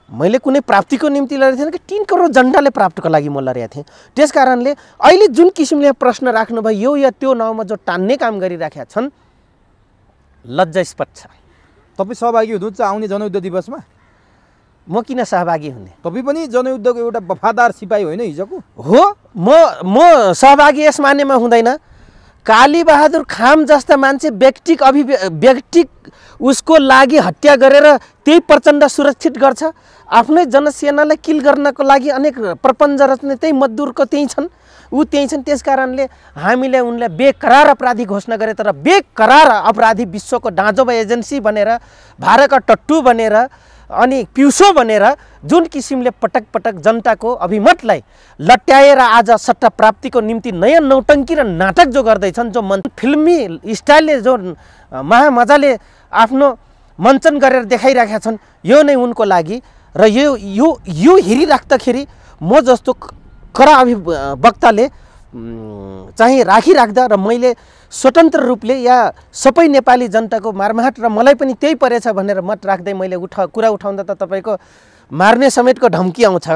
मैले कुनै प्राप्तिको निम्ति लडेको थिएन कि 3 करोड जनताले प्राप्तको लागि म लडेको थिएँ। त्यस कारणले अहिले जुन किसिमले प्रश्न राख्नुभयो यो या त्यो नाउँमा जो टान्ने काम गरिराखेका छन् लज्जास्पद छ। तपाईँ सहभागी हुनुहुन्छ आउने जनयुद्ध दिवसमा? म किन सहभागी हुने? तपाईँ पनि जनयुद्धको एउटा वफादार सिपाही होइन हिजोको? हो, म सहभागी यस मान्यमा हुँदैन। कालीबहादुर खाम जस्ता मान्छे व्यक्तिक उसको लागि हत्या गरेर त्यही प्रचण्ड सुरक्षित गर्छ। आफ्नै जनसेनालाई किल गर्नको लागि अनेक प्रपञ्च रच्ने त्यही मजदुरको त्यही छन्, ऊ त्यही छन्। त्यस कारणले हामीले उनलाई बेकरार अपराधी घोषणा गरे, तर बेकरार अपराधी विश्वको डाँजोमा एजेन्सी बनेर भारतका टट्टु बनेर अनि पिउसो बनेर जुन किसिमले पटक पटक जनताको अभिमतलाई लट्याएर आज सट्टा प्राप्तिको निम्ति नयाँ नौटङ्की र नाटक जो गर्दैछन्, जो फिल्मी स्टाइलले जो महामजाले आफ्नो मञ्चन गरेर देखाइरहेका छन्, यो नै उनको लागि। र यो हेरिराख्दाखेरि म जस्तो कडा अभिवक्ताले चाहिँ राखिराख्दा र मैले स्वतन्त्र रूपले या सबै नेपाली जनताको मारमाट र मलाई पनि त्यही परेछ भनेर मत राख्दै मैले कुरा उठाउँदा त तपाईँको मार्ने समेतको धम्की आउँछ।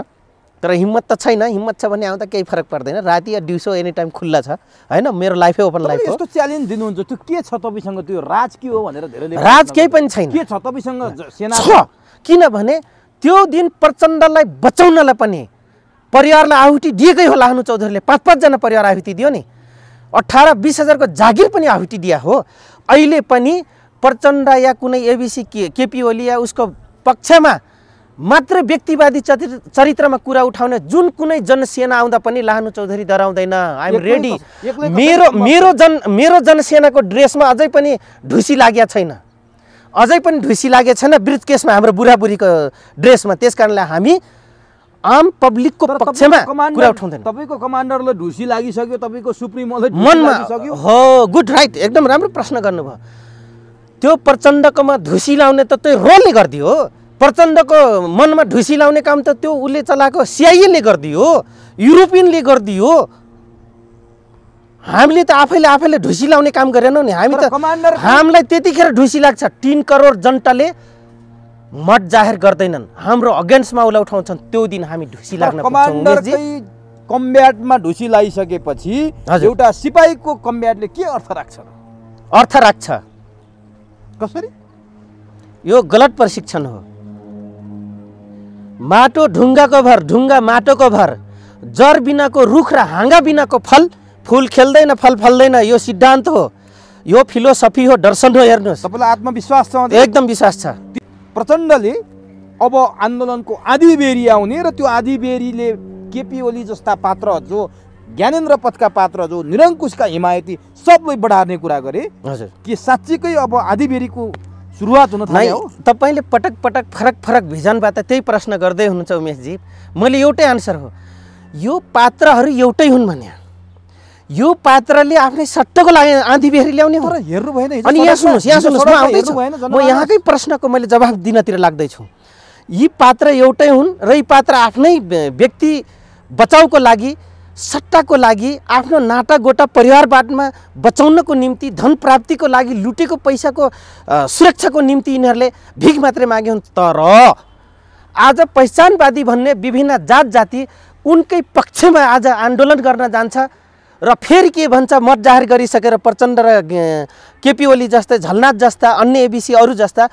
तर हिम्मत त छैन। हिम्मत छ भने आउँदा केही फरक पर्दैन। राति या दिउँसो एनी टाइम खुल्ला छ होइन, मेरो लाइफै ओपन लाइफ हो। यस्तो च्यालेन्ज दिनुहुन्छ त्यो के छ तपाईँसँग? त्यो राज के हो भनेर धेरैले राज केही पनि छैन। के छ तपाईँसँग? सेना छ। किनभने त्यो दिन प्रचण्डलाई बचाउनलाई पनि परिवारलाई आहुति दिएकै हो। लाहानु चौधरीले 5-5 जना परिवार आहुति दियो नि, 18-20 हजारको जागिर पनि आहुति दिया हो। अहिले पनि प्रचण्ड या कुनै एबिसी केपी ओली या उसको पक्षमा मात्र व्यक्तिवादी चरित्रमा कुरा उठाउने जुन कुनै जनसेना आउँदा पनि लाहानु चौधरी डराउँदैन। I am ready. मेरो जनसेनाको ड्रेसमा अझै पनि ढुसी लागेको छैन, अझै पनि ढुसी लागेको छैन ब्रिज केसमा हाम्रो बुढाबुढीको ड्रेसमा। त्यस कारणले हामी आम पब्लिकको पक्षमा कुरा उठाउँदैन। तपाईँको कमान्डरलाई ढुसी लागिसक्यो, तपाईँको सुप्रिमोलाई मनमा हो। गुड, राइट, एकदम राम्रो प्रश्न गर्नुभयो। त्यो प्रचण्डकोमा ढुसी लाउने त त्यो रोलले गरिदियो हो। प्रचण्डको मनमा ढुसी लाउने काम त त्यो उसले चलाएको सिआइएले गरिदियो, युरोपियनले गरिदियो। हामीले त आफैले ढुसी लाउने काम गरेनौँ नि। हामी त हामीलाई त्यतिखेर ढुसी लाग्छ। 3 करोड जनताले मत जाहेर गर्दैनन्, हाम्रो अगेन्स्टमा उसलाई उठाउँछन्, त्यो दिन हामी ढुसी लाग्न कमान्डरकै कम्ब्याटमा ढुसी लागिसकेपछि एउटा सिपाहीको कम्ब्याटले के अर्थ राख्छ? अर्थ राख्छ। कसरी? यो गलत प्रशिक्षण हो। माटो ढुङ्गाको भर, ढुङ्गा माटोको भर, जर बिनाको रुख र हाँगा बिनाको फूल खेल्दैन, फल फल्दैन। यो सिद्धान्त हो, यो फिलोसफी हो, दर्शन हो। हेर्नुहोस्, तपाईँलाई आत्मविश्वास छ? एकदम विश्वास छ। प्रचण्डले अब आन्दोलनको आधी बेरी आउने र त्यो आधी बेरीले केपी ओली जस्ता पात्र, जो ज्ञानेन्द्र पथका पात्र, जो निरङ्कुशका हिमायती सबलाई बढार्ने कुरा गरे। हजुर, के साँच्चीकै अब आधी बेरीको सुरुवात हुन थाल्यो हो? तपाईँले पटक फरक भिजनबाट त्यही प्रश्न गर्दै हुनुहुन्छ उमेशजी। मैले एउटै आन्सर हो, यो पात्रहरू एउटै हुन् भने यो पात्रले आफ्नै सट्टको लागि आँधी बेरी ल्याउने हो। हेर्नु भएन? अनि यहाँ सुन्नुहोस्, म यहाँकै प्रश्नको मैले जवाफ दिनतिर लाग्दैछु। यी पात्र एउटै हुन् र यी पात्र आफ्नै व्यक्ति बचाउको लागि, सट्टाको लागि, आफ्नो नाटा गोटा परिवारबाटमा बचाउनको निम्ति, धन प्राप्तिको लागि, लुटेको पैसाको सुरक्षाको निम्ति यिनीहरूले भिख मात्रै मागे हुन्। तर आज पहिचानवादी भन्ने विभिन्न जात जाति उनकै पक्षमा आज आन्दोलन गर्न जान्छ र फेरि के भन्छ? मत जाहेर गरिसकेर प्रचण्ड र केपी ओली जस्तै, झलनाथ जस्ता, अन्य एबिसी अरू जस्ता,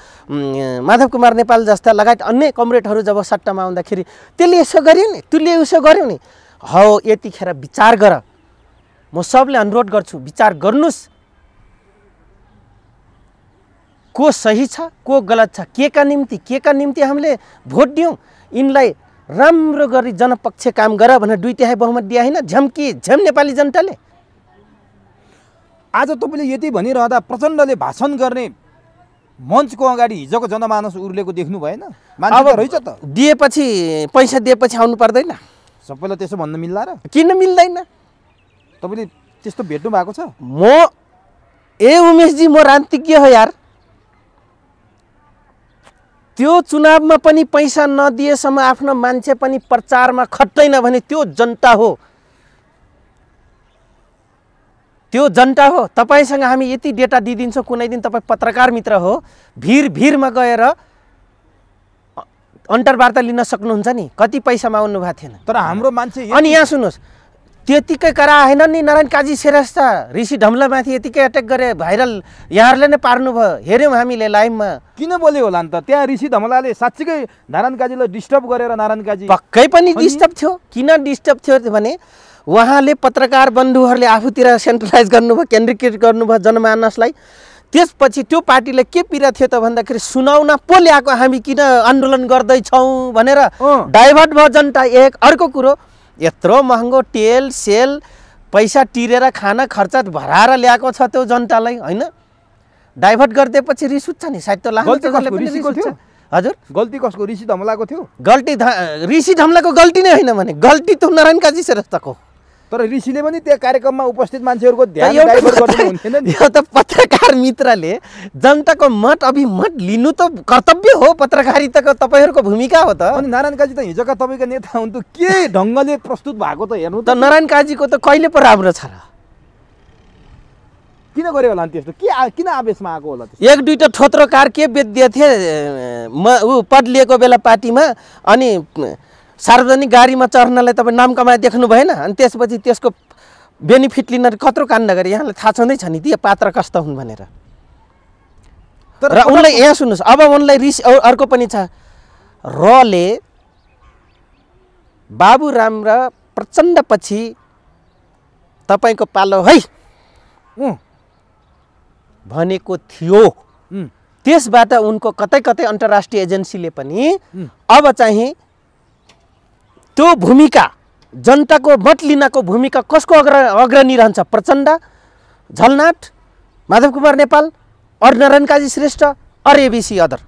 माधव कुमार नेपाल जस्ता लगायत अन्य कमरेडहरू जब सट्टामा आउँदाखेरि त्यसले यसो गर्यो नि, त्यसले उसो गर्यो नि, हौ यतिखेर विचार गर। म सबले अनुरोध गर्छु, विचार गर्नुहोस्, को सही छ, को गलत छ, के का निम्ति हामीले भोट दियौँ, यिनलाई राम्रो गरी जनपक्ष काम गर भनेर 2/3 बहुमत दिए होइन झ्याम नेपाली जनताले। आज तपाईँले यति भनिरहँदा प्रचण्डले भाषण गर्ने मञ्चको अगाडि हिजोको जनमानस उर्लेको देख्नु भएन? मान्छे रहेछ त, दिएपछि पैसा दिएपछि आउनु पर्दैन? सबैलाई त्यसो भन्न मिल्ला र? किन मिल्दैन? तपाईँले त्यस्तो भेट्नु भएको छ? उमेशजी, म राजनीतिज्ञ हो यार। त्यो चुनावमा पनि पैसा नदिएसम्म आफ्नो मान्छे पनि प्रचारमा खट्दैन भने त्यो जनता हो, त्यो जनता हो। तपाईसँग हामी यति डेटा दिइदिन्छौँ, कुनै दिन तपाईँ पत्रकार मित्र हो, भिरमा गएर अन्तर्वार्ता लिन सक्नुहुन्छ नि, कति पैसामा आउनु भएको थिएन। तर हाम्रो मान्छे अनि यहाँ सुन्नुहोस्, त्यतिकै करा होइन नि, नारायण काजी श्रेष्ठ ऋषि ढम्लामाथि यतिकै अट्याक गरे, भाइरल यहाँहरूले नै पार्नुभयो, हेऱ्यौँ हामीले लाइभमा। किन बोल्यो होला नि त? त्यहाँ ऋषि धमलाले साँच्चीकै नारायण काजीलाई डिस्टर्ब गरेर नारायण काजी पक्कै पनि डिस्टर्ब थियो। किन डिस्टर्ब थियो भने उहाँले पत्रकार बन्धुहरूले आफूतिर सेन्ट्रलाइज गर्नुभयो, केन्द्रीकृत गर्नुभयो जनमानसलाई। त्यसपछि त्यो पार्टीले के पीडा थियो त भन्दाखेरि सुनाउन पो ल्याएको हामी किन आन्दोलन गर्दैछौँ भनेर डाइभर्ट भयो जनता। एक अर्को कुरो, यत्रो महँगो तेल सेल पैसा तिरेर खाना खर्च भराएर ल्याएको छ त्यो जनतालाई, होइन? डाइभर्ट गरिदिएपछि रिस उठ्छ नि, सायद त हजुर। गल्ती कसको? ऋषि धमलाको थियो? गल्ती ऋषि धमलाको गल्ती नै होइन भने गल्ती त नारायण काजी श्रेष्ठको। तर ऋषिले पनि त्यो कार्यक्रममा उपस्थित मान्छेहरूको ध्यान डाइभर्ट गर्नु हुन्थेन नि। यो त पत्रकार मित्रले जनताको मत अभिमत लिनु त कर्तव्य हो, पत्रकारिताको तपाईँहरूको भूमिका हो त। अनि नारायण काजी त हिजोका तपाईँको नेता हुन्, त के ढङ्गले प्रस्तुत भएको त हेर्नु त। नारायण काजीको त कहिले पो राम्रो छ र? किन गर्यो होला त्यस्तो? किन आवेशमा आएको होला? एक दुईटा ठोत्रोकार के बेच्दिए थिए, ऊ पद लिएको बेला पार्टीमा, अनि सार्वजनिक गाडीमा चढ्नलाई तपाईँ नाम कमाए देख्नु भएन? अनि त्यसपछि त्यसको बेनिफिट लिन कत्रो काण्ड गरे, यहाँलाई थाहा छँदैछ नि ती पात्र कस्ता हुन् भनेर। र उनलाई यहाँ सुन्नुहोस्, अब उनलाई रिस अर्को पनि छ। रले बाबुराम र प्रचण्डपछि तपाईँको पालो है भनेको थियो। त्यसबाट उनको कतै कतै अन्तर्राष्ट्रिय एजेन्सीले पनि अब चाहिँ त्यो भूमिका, जनताको मत लिनको भूमिका कसको अग्रणी रहन्छ? प्रचण्ड, झलनाथ, माधव कुमार नेपाल, और नारायण काजी श्रेष्ठ, और एबिसी अदर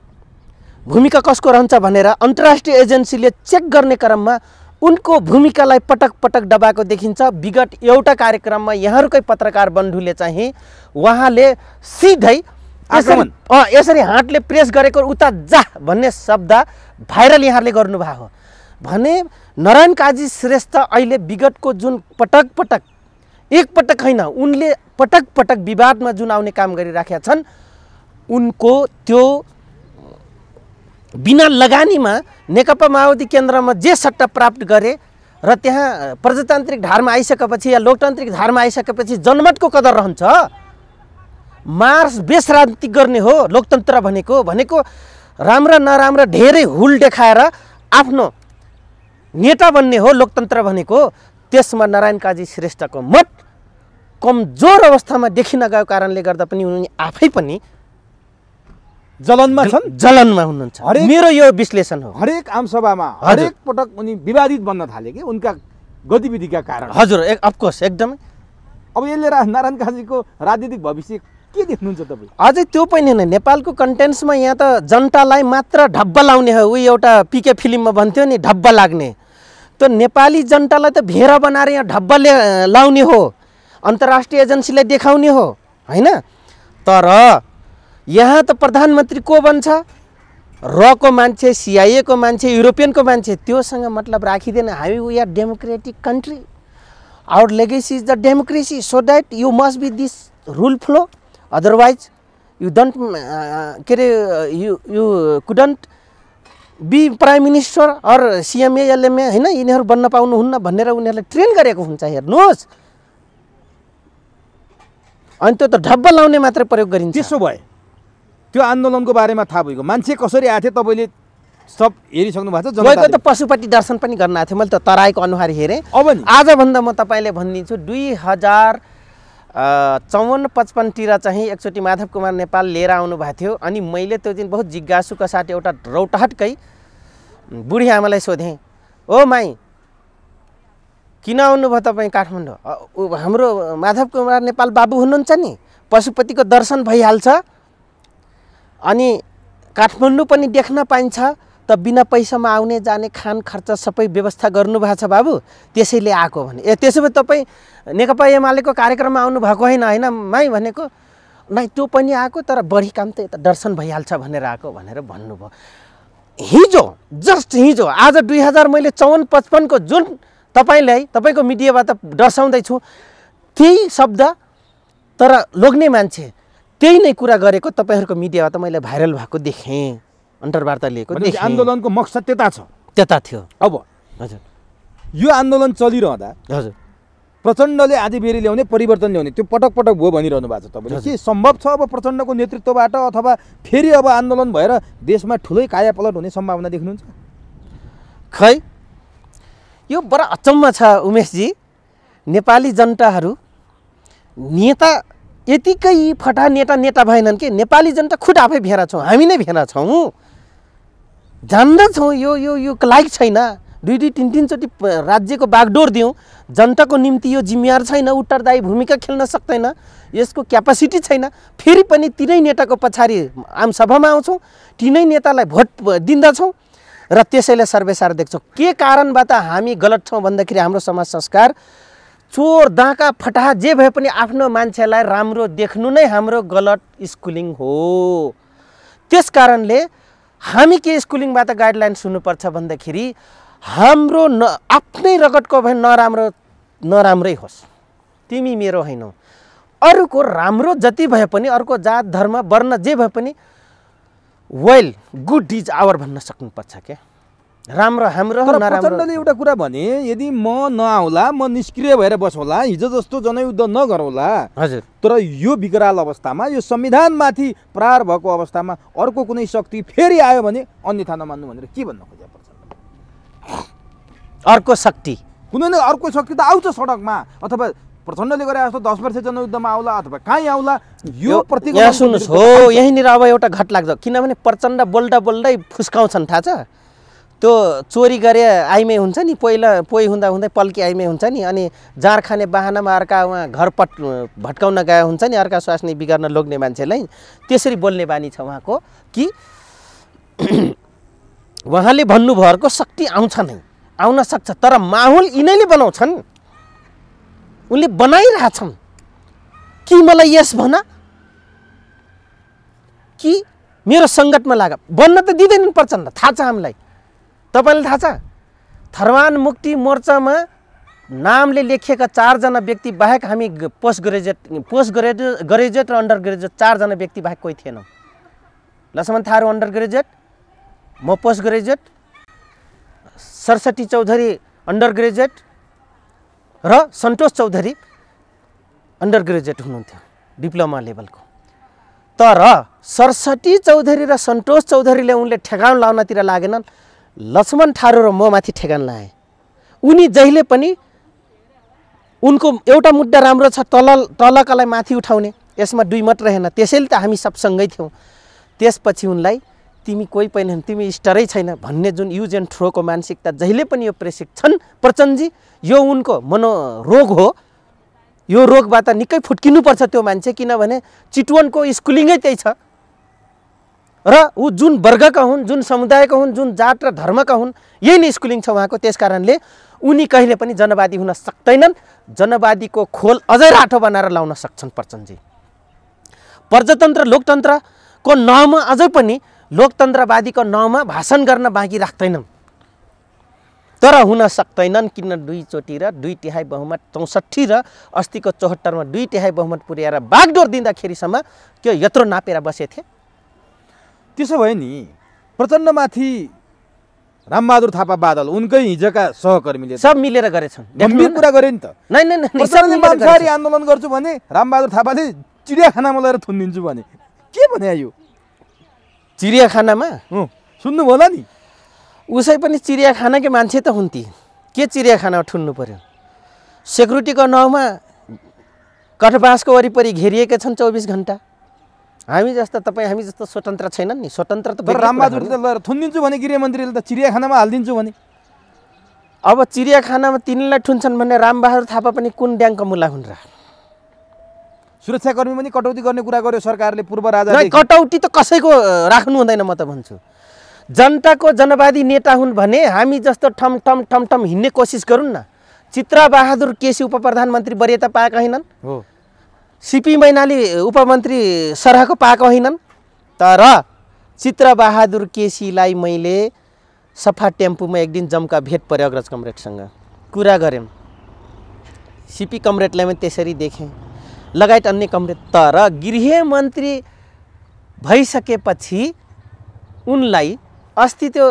भूमिका कसको रहन्छ भनेर अन्तर्राष्ट्रिय एजेन्सीले चेक गर्ने क्रममा उनको भूमिकालाई पटक पटक दबाएको देखिन्छ। विगत एउटा कार्यक्रममा यहाँहरूकै पत्रकार बन्धुले चाहिँ उहाँले सिधै यसरी हातले प्रेस गरेको उता जा भन्ने शब्द भाइरल यहाँहरूले गर्नुभएको हो भने नारायण काजी श्रेष्ठ अहिले विगतको जुन पटक पटक, एक पटक होइन, उनले पटक पटक विवादमा जुन आउने काम गरिराखेका छन्, उनको त्यो बिना लगानीमा नेकपा माओवादी केन्द्रमा जे सट्टा प्राप्त गरे र त्यहाँ प्रजातान्त्रिक धारमा आइसकेपछि या लोकतान्त्रिक धारमा आइसकेपछि जनमतको कदर रहन्छ। मार्स बेस राजनीति गर्ने हो लोकतन्त्र भनेको राम्रा नराम्रा धेरै हुल देखाएर आफ्नो नेता बन्ने हो लोकतन्त्र भनेको। त्यसमा नारायण काजी श्रेष्ठको मत कमजोर अवस्थामा देखिन गएको कारणले गर्दा पनि उनी आफै पनि जलनमा हुनुहुन्छ। मेरो यो विश्लेषण हो। हरेक आमसभामा हरेक पटक उनी विवादित बन्न थाले कि उनका गतिविधिका कारण। हजुर, अफकोर्स एकदमै। अब यसले नारायण काजीको राजनीतिक भविष्य के देख्नुहुन्छ तपाईँ? अझै त्यो पनि होइन, नेपालको कन्टेन्ट्समा यहाँ त जनतालाई मात्र ढब्बा लाउने हो। उही एउटा पिके फिल्ममा भन्थ्यो नि ढब्बा लाग्ने, त नेपाली जनतालाई त भेरा बनाएर यहाँ ढब्बा लाउने हो, अन्तर्राष्ट्रिय एजेन्सीलाई देखाउने हो, होइन? तर यहाँ त प्रधानमन्त्री को बन्छ? रको मान्छे, सिआइएको मान्छे, युरोपियनको मान्छे, त्योसँग मतलब राखिँदैन। हामी we are democratic country, our legacy is the democracy, so that you must be this rule flow, otherwise you don't के अरे you couldn't be prime minister or CMA LMA, होइन? यिनीहरू बन्न पाउनुहुन्न भनेर उनीहरूले ट्रेन गरेको हुन्छ। हेर्नुहोस्, अनि त्यो त ढब्बा लाउने मात्रै प्रयोग गरिन्छ। त्यसो भए त्यो आन्दोलनको बारेमा थाहा भएको मान्छे कसरी आएको थियो तपाईँले सब हेरिसक्नु भएको छ? गएको त पशुपति दर्शन पनि गर्न आएको थियो, मैले त तराईको अनुहार हेरेँ। अब नि आजभन्दा म तपाईँले भनिदिन्छु 2054-55तिर चाहिँ एकचोटि माधव कुमार नेपाल लिएर आउनु भएको थियो। अनि मैले त्यो दिन बहुत जिज्ञासुका साथ एउटा रौटहटकै बुढी आमालाई सोधेँ, ओ माई किन आउनुभयो तपाईँ काठमाडौँ? हाम्रो माधव कुमार नेपाल बाबु हुनुहुन्छ नि, पशुपतिको दर्शन भइहाल्छ, अनि काठमाडौँ पनि देख्न पाइन्छ, त बिना पैसामा आउने जाने खान खर्च सबै व्यवस्था गर्नुभएको छ बाबु, त्यसैले आएको भने। त्यसो भए तपाईँ नेकपा एमालेको कार्यक्रममा आउनु भएको होइन माई भनेको? नै त्यो पनि आएको, तर बढी काम त यता दर्शन भइहाल्छ भनेर आएको भनेर भन्नुभयो। हिजो जस्ट हिजो आज 2054-55 को जुन तपाईँलाई तपाईँको मिडियाबाट दर्शाउँदैछु त्यही शब्द तर लोग्ने मान्छे त्यही नै कुरा गरेको तपाईँहरूको मिडियाबाट मैले भाइरल भएको देखेँ अन्तर्वार्ता लिएको देखेँ। आन्दोलनको मकसद त्यता थियो। अब हजुर यो आन्दोलन चलिरहँदा हजुर प्रचण्डले आधी बेरी ल्याउने परिवर्तन ल्याउने त्यो पटक पटक भयो भनिरहनु भएको छ तपाईँले। के सम्भव छ अब प्रचण्डको नेतृत्वबाट अथवा फेरि अब आन्दोलन भएर देशमा ठुलै कायापलट हुने सम्भावना देख्नुहुन्छ? खै यो बडा अचम्म छ उमेशजी। नेपाली जनताहरू नेता यतिकै फटा नेता भएनन् कि नेपाली जनता खुद आफै भेरा छौँ, हामी नै भेरा छौँ, जान्दछौँ। यो लायक छैन। 2-3 चोटि राज्यको बागडोर दिउँ, जनताको निम्ति यो जिम्मेवार छैन, उत्तरदायी भूमिका खेल्न सक्दैन, यसको क्यापासिटी छैन। फेरि पनि तिनै नेताको पछाडि आमसभामा आउँछौँ, तिनै नेतालाई भोट दिँदछौँ र त्यसैले सर्वेसार देख्छौँ। के कारणबाट हामी गलत छौँ भन्दाखेरि हाम्रो समाज संस्कार चोर दाँका फटाहा जे भए पनि आफ्नो मान्छेलाई राम्रो देख्नु नै हाम्रो गलत स्कुलिङ हो। त्यस कारणले हामी के स्कुलिङबाट गाइडलाइन्स हुनुपर्छ भन्दाखेरि हाम्रो आफ्नै रगतको भए नराम्रै होस्, तिमी मेरो होइनौ, अरूको राम्रो जति भए पनि अर्को जात धर्म वर्ण जे भए पनि वेल गुड इज आवर भन्न सक्नुपर्छ के। राम्रो हाम्रो हो, नराम्रो। प्रचण्डले एउटा कुरा भने, यदि म नआउला, म निष्क्रिय भएर बसौला, हिजो जस्तो जनयुद्ध नगरौला, हजुर, तर यो विकराल अवस्थामा, यो संविधानमाथि प्रहार भएको अवस्थामा अर्को कुनै शक्ति फेरि आयो भने अन्यथा नमान्नु भनेर के भन्न खोज्या प्रचण्ड? अर्को शक्ति कुनै न अर्को शक्ति त आउँछ सडकमा, अथवा प्रचण्डले गरे जस्तो 10 वर्ष जनयुद्धमा आउला अथवा कहीँ आउला। यो प्रति यहाँ सुन्नुहोस् हो, यहीँनिर अब एउटा घट लाग्छ। किनभने प्रचण्ड बोल्दा बोल्दै फुस्काउँछन्, थाहा छ? त्यो चोरी गरे आइमै हुन्छ नि, पोइ हुँदा पल्की आइमै हुन्छ नि, अनि जाँड खाने बाहनामा अर्का उहाँ घर भट्काउन गए हुन्छ नि, अर्का स्वास्नी बिगार्न लोग्ने मान्छेलाई त्यसरी बोल्ने बानी छ उहाँको कि उहाँले भन्नुभएको शक्ति आउँछ नै, आउन सक्छ, तर माहौल यिनैले बनाउँछन्, उनले बनाइरहेछन्। कि मलाई यस भन कि मेरो सङ्गतमा लाग बन्न त दिँदैनन् प्रचण्ड, थाहा छ हामीलाई। तपाईँलाई थाहा छ थरवान मुक्ति मोर्चामा नामले लेखिएका 4 जना व्यक्ति बाहेक हामी पोस्ट ग्रेजुएट र अन्डर ग्रेजुएट 4 जना व्यक्ति बाहेक कोही थिएनौँ। लक्ष्मण थारू अन्डर ग्रेजुएट, म postgraduate, Saraswati Chaudhary undergraduate र सन्तोष चौधरी अन्डर ग्रेजुएट हुनुहुन्थ्यो डिप्लोमा लेभलको। तर सरस्वती चौधरी र सन्तोष चौधरीले उनले ठेगान लाउनतिर लागेनन्, लक्ष्मण थारू र म माथि ठेगान लाए। उनी जहिले पनि उनको एउटा मुद्दा राम्रो छ, तलकालाई माथि उठाउने, यसमा 2 मत रहेन, त्यसैले त हामी सबसँगै थियौँ। त्यसपछि उनलाई तिमी कोही पनि तिमी स्टरै छैन भन्ने जुन युज एन्ड थ्रोको मानसिकता जहिले पनि यो प्रशिक्षण प्रचण्डजी, यो उनको मनोरोग हो। यो रोगबाट निकै फुट्किनुपर्छ त्यो मान्छे, किनभने चितवनको स्कुलिङै त्यही छ र ऊ जुन वर्गका हुन्, जुन समुदायका हुन्, जुन जात र धर्मका हुन्, यही नै स्कुलिङ छ उहाँको। त्यस कारणले उनी कहिले पनि जनवादी हुन सक्दैनन्। जनवादीको खोल अझै राठो बनाएर लाउन सक्छन् प्रचण्डजी। प्रजातन्त्र लोकतन्त्रको नाउँमा अझै पनि लोकतन्त्रवादीको नाउँमा भाषण गर्न बाँकी राख्दैनन्, तर हुन सक्दैनन्। किन 2 चोटि र 2/3 बहुमत 64 र अस्तिको 74 मा 2/3 बहुमत पुर्याएर बागडोर दिँदाखेरिसम्म त्यो यत्रो नापेर बसेथे। त्यसो भए नि प्रचण्डमाथि रामबहादुर थापा बादल उनकै हिजोका सहकर्मीले सब मिलेर गरेछन्, गम्भीर कुरा गरे नि त। नै मांसाहारी आन्दोलन गर्छु भने रामबहादुर थापाले चिडियाखानामा लगेर थुनिदिन्छु भने के भने यो चिडियाखानामा सुन्नु होला नि। उसै पनि चिडियाखानाकै मान्छे त हुन्थे, के चिडियाखानामा ठुन्नु पर्यो? सेक्युरिटीको नाउँमा कठबासको वरिपरि घेरिएका छन् 24 घण्टा। हामी जस्तो स्वतन्त्र छैनन् नि, स्वतन्त्र त रामबहादुरले लगेर थुनिदिन्छु भने गृहमन्त्रीले त चिडियाखानामा हालिदिन्छु भने। अब चिडियाखानामा तिनीलाई ठुन्छन् भने रामबहादुर थापा पनि कुन ड्याङको मुला हुन् र? सुरक्षाकर्मी पनि कटौती गर्ने कुरा गर्यो सरकारले, पूर्व राजा। कटौती त कसैको राख्नु हुँदैन, म त भन्छु। जनताको जनवादी नेता हुन् भने हामी जस्तो ठम ठम ठम ठम हिँड्ने कोसिस गरौँ न। चित्रबहादुर केसी उप प्रधानमन्त्री वरियता पाएका होइनन्, सिपी मैनाली उपमन्त्री सरहको पाएका होइनन्, तर चित्रबहादुर केसीलाई मैले सफा टेम्पूमा एक दिन जम्का भेट पर्यो अग्रज कमरेडसँग कुरा गऱ्यौँ। सिपी कमरेडलाई पनि त्यसरी देखेँ, लगायत अन्य कमरेड। तर गृहमन्त्री भइसकेपछि उनलाई अस्ति त्यो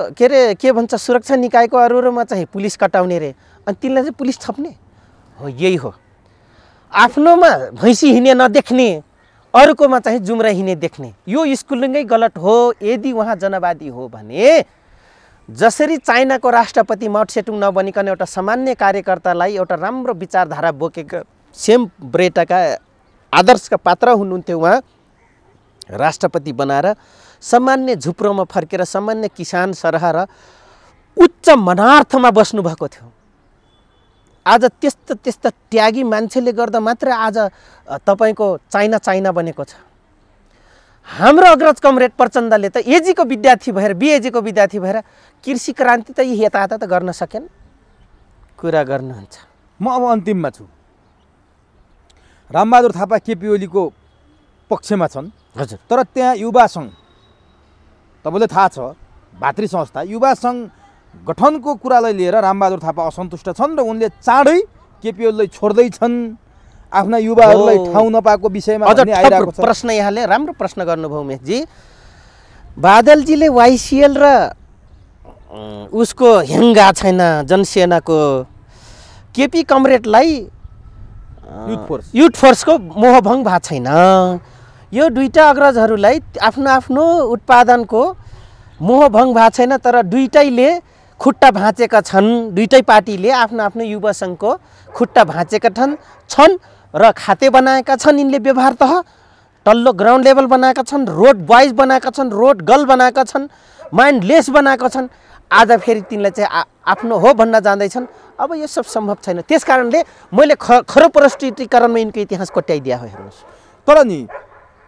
के भन्छ सुरक्षा निकायको अरूमा चाहिँ पुलिस कटाउने रे, अनि तिनलाई चाहिँ पुलिस थप्ने हो। यही हो, आफ्नोमा भैँसी हिँड्ने नदेख्ने, अरूकोमा चाहिँ जुम्रा हिँड्ने देख्ने। यो स्कुलिङै गलत हो। यदि उहाँ जनवादी हो भने जसरी चाइनाको राष्ट्रपति माओ त्से तुङ नबनिकन एउटा सामान्य कार्यकर्तालाई एउटा राम्रो विचारधारा बोकेका सेम ब्रेटाका आदर्शका पात्र हुनुहुन्थ्यो, उहाँ राष्ट्रपति बनाएर सामान्य झुप्रोमा फर्केर सामान्य किसान सरह र उच्च मनार्थमा बस्नुभएको थियो। आज त्यस्ता त्यागी मान्छेले गर्दा मात्र आज तपाईँको चाइना बनेको छ। हाम्रो अग्रज कमरेड प्रचण्डले त एजीको विद्यार्थी भएर बिएजीको विद्यार्थी भएर कृषि क्रान्ति त यतायता त गर्न सकेन। कुरा गर्नुहुन्छ। म अब अन्तिममा छु। रामबहादुर थापा केपी ओलीको पक्षमा छन्। हजुर। तर त्यहाँ युवा सङ्घ, तपाईँलाई थाहा छ, भातृ संस्था युवा सङ्घ गठनको कुरालाई लिएर रामबहादुर थापा असन्तुष्ट छन् र उनले चाँडै केपी ओलीलाई छोड्दैछन् आफ्ना युवाहरूलाई ठाउँ नपाएको विषयमा भन्ने आइरहेको छ। प्रश्न यहाँले राम्रो प्रश्न गर्नुभयो उमेशजी। बादलजीले वाइसिएल र उसको हेङ्गा छैन जनसेनाको केपी कमरेडलाई युथ फोर्सको मोहभङ्ग भएको छैन। यो दुईटा अग्रजहरूलाई आफ्नो आफ्नो उत्पादनको मोहभङ्ग भएको छैन। तर दुईटैले खुट्टा भाँचेका छन्। दुईटै पार्टीले आफ्नो आफ्नो युवा सङ्घको खुट्टा भाँचेका छन् र खाते बनाएका छन्। यिनले व्यवहार तह तल्लो ग्राउन्ड लेभल बनाएका छन्, रोड बॉइज बनाएका छन्, रोड गर्ल बनाएका छन्, माइन्डलेस बनाएका छन्। आज फेरि तिनलाई चाहिँ आफ्नो हो भन्न जाँदैछन्। अब यो सब सम्भव छैन। त्यस कारणले मैले खरो प्रस्तुतीकरणमा यिनको इतिहास कोट्याइदिया हो। हेर्नुहोस्, तर नि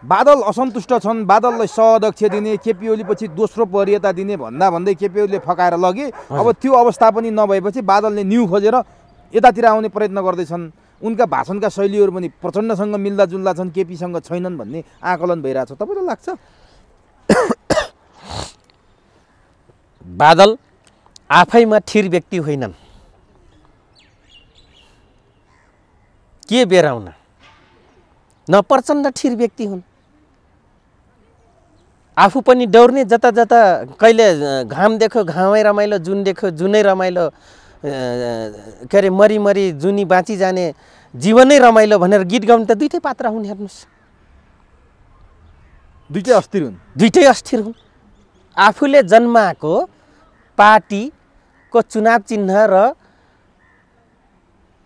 बादल असन्तुष्ट छन्। बादललाई सहअध्यक्ष दिने, केपी ओली पछि दोस्रो वरियता दिने भन्दै केपी ओलीले फकाएर लगे। अब त्यो अवस्था पनि नभएपछि बादलले न्यू खोजेर यतातिर आउने प्रयत्न गर्दैछन्। उनका भाषणका शैलीहरू पनि प्रचण्डसँग मिल्दाजुल्दा छन्, केपीसँग छैनन् भन्ने आकलन भइरहेछ। तपाईँलाई लाग्छ? बादल आफैमा ठिर व्यक्ति होइनन्। के बेराउन, न प्रचण्ड ठिर व्यक्ति हुन्। आफू पनि दौड्ने, जता जता कहिले घाम देख्यो घामै रमाइलो, जुन देख्यो जुनै रमाइलो, के अरे मरी जुनी बाँची जाने जीवनै रमाइलो भनेर गीत गाउनु त दुईटै पात्र हुन्। हेर्नुहोस्, दुईटै अस्थिर हुन्। दुईटै अस्थिर हुन्। आफूले जन्माएको पार्टीको चुनाव चिन्ह र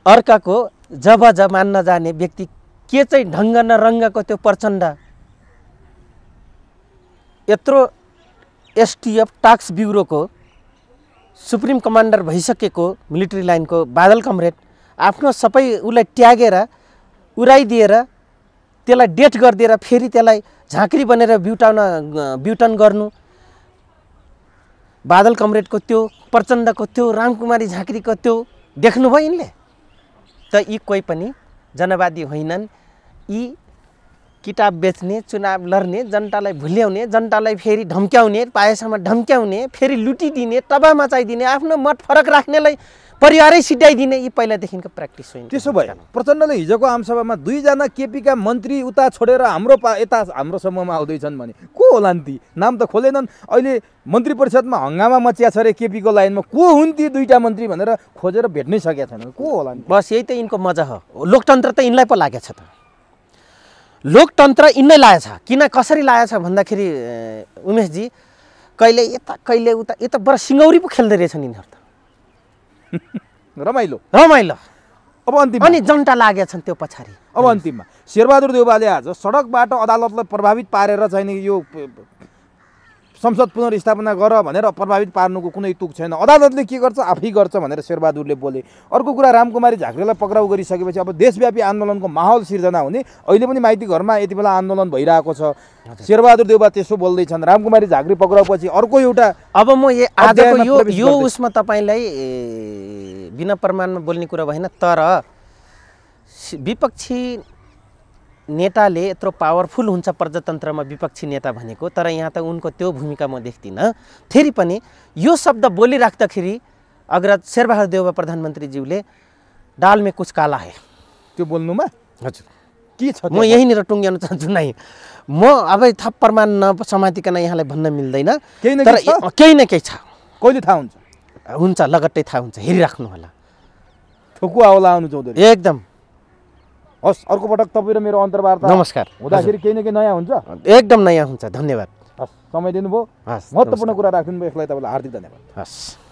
अर्काको जब मान्न जाने व्यक्ति के चाहिँ ढङ्ग न रङ्गको त्यो प्रचण्ड यत्रो एसटिएफ टास्क ब्युरोको सुप्रिम कमान्डर भइसकेको मिलिट्री लाइनको बादल कमरेड आफ्नो सबै उसलाई त्यागेर उडाइदिएर त्यसलाई डेट गरिदिएर फेरि त्यसलाई झाँक्री बनेर ब्युटन गर्नु, बादल कमरेडको त्यो, प्रचण्डको त्यो, रामकुमारी झाँक्रीको त्यो देख्नुभयो यिनले? त यी कोही पनि जनवादी होइनन्। यी किताब बेच्ने, चुनाव लड्ने, जनतालाई भुल्याउने, जनतालाई फेरि धम्क्याउने, पाएसम्म धम्क्याउने, फेरि लुटिदिने, तबा मचाइदिने, आफ्नो मत फरक राख्नेलाई परिवारै सिध्याइदिने यी पहिलादेखिको प्र्याक्टिस होइन। त्यसो भए प्रचण्डले हिजोको आमसभामा दुईजना केपीका मन्त्री उता छोडेर यता हाम्रो समूहमा आउँदैछन् भने को होलान् ती? नाम त खोलेनन्। अहिले मन्त्री परिषदमा हङ्गामा मचिया छ अरे केपीको लाइनमा। को हुन् ती दुईटा मन्त्री भनेर खोजेर भेट्नै सकेका छैनन्। को होलान्? बस यही त यिनको मजा हो। लोकतन्त्र त यिनलाई पो लागेछ त। लोकतन्त्र यिनलाई लागेछ। किन कसरी लागेछ भन्दाखेरि उमेशजी, कहिले यता कहिले उता, यो त बडा सिङ्गौरी पो खेल्दै रहेछन् यिनीहरू त। रमाइलो। अब अन्तिममा अनि जनता लागेछन् त्यो पछाडि। अब अन्तिममा शेरबहादुर देउवाले आज सडकबाट अदालतलाई प्रभावित पारेर चाहिँ यो संसद पुनर्स्थापना गर भनेर प्रभावित पार्नुको कुनै तुक छैन। अदालतले के गर्छ आफै गर्छ भनेर शेरबहादुरले बोले। अर्को कुरा, रामकुमारी झाँक्रीलाई पक्राउ गरिसकेपछि अब देशव्यापी आन्दोलनको माहौल सिर्जना हुने। अहिले पनि माइती घरमा यति बेला आन्दोलन भइरहेको छ। शेरबहादुर देउवा त्यसो बोल्दैछन्। रामकुमारी झाँक्री पक्राउपछि अर्को एउटा अब म आजको यो उसमा तपाईँलाई बिना प्रमाणमा बोल्ने कुरा भएन। तर विपक्षी नेताले यत्रो पावरफुल हुन्छ प्रजातन्त्रमा विपक्षी नेता भनेको, तर यहाँ त उनको त्यो भूमिका म देख्दिनँ। फेरि पनि यो शब्द बोलिराख्दाखेरि अग्रज शेरबहादुर देउवा प्रधानमन्त्रीज्यूले डाल में कुछ काला है त्यो बोल्नुमा हजुर के छ म यहीँनिर टुङ्ग्याउन चाहन्छु नै। म अब थप प्रमाण नसमातिकन यहाँलाई भन्न मिल्दैन, केही न तर केही छ? केही न केही छ। कहिले थाहा हुन्छ? हुन्छ, लगट्टै थाहा हुन्छ, हेरिराख्नु होला। ठोकुवा होला आउनु चौधरी। एकदम। हस्, अर्को पटक तपाईँ र मेरो अन्तर्वार्ता नमस्कार हुँदाखेरि केही न केही नयाँ हुन्छ। एकदम नयाँ हुन्छ। धन्यवाद। हस्, समय दिनुभयो, हस्, महत्त्वपूर्ण कुरा राखिदिनु भयो, यसलाई तपाईँलाई हार्दिक धन्यवाद। हस्।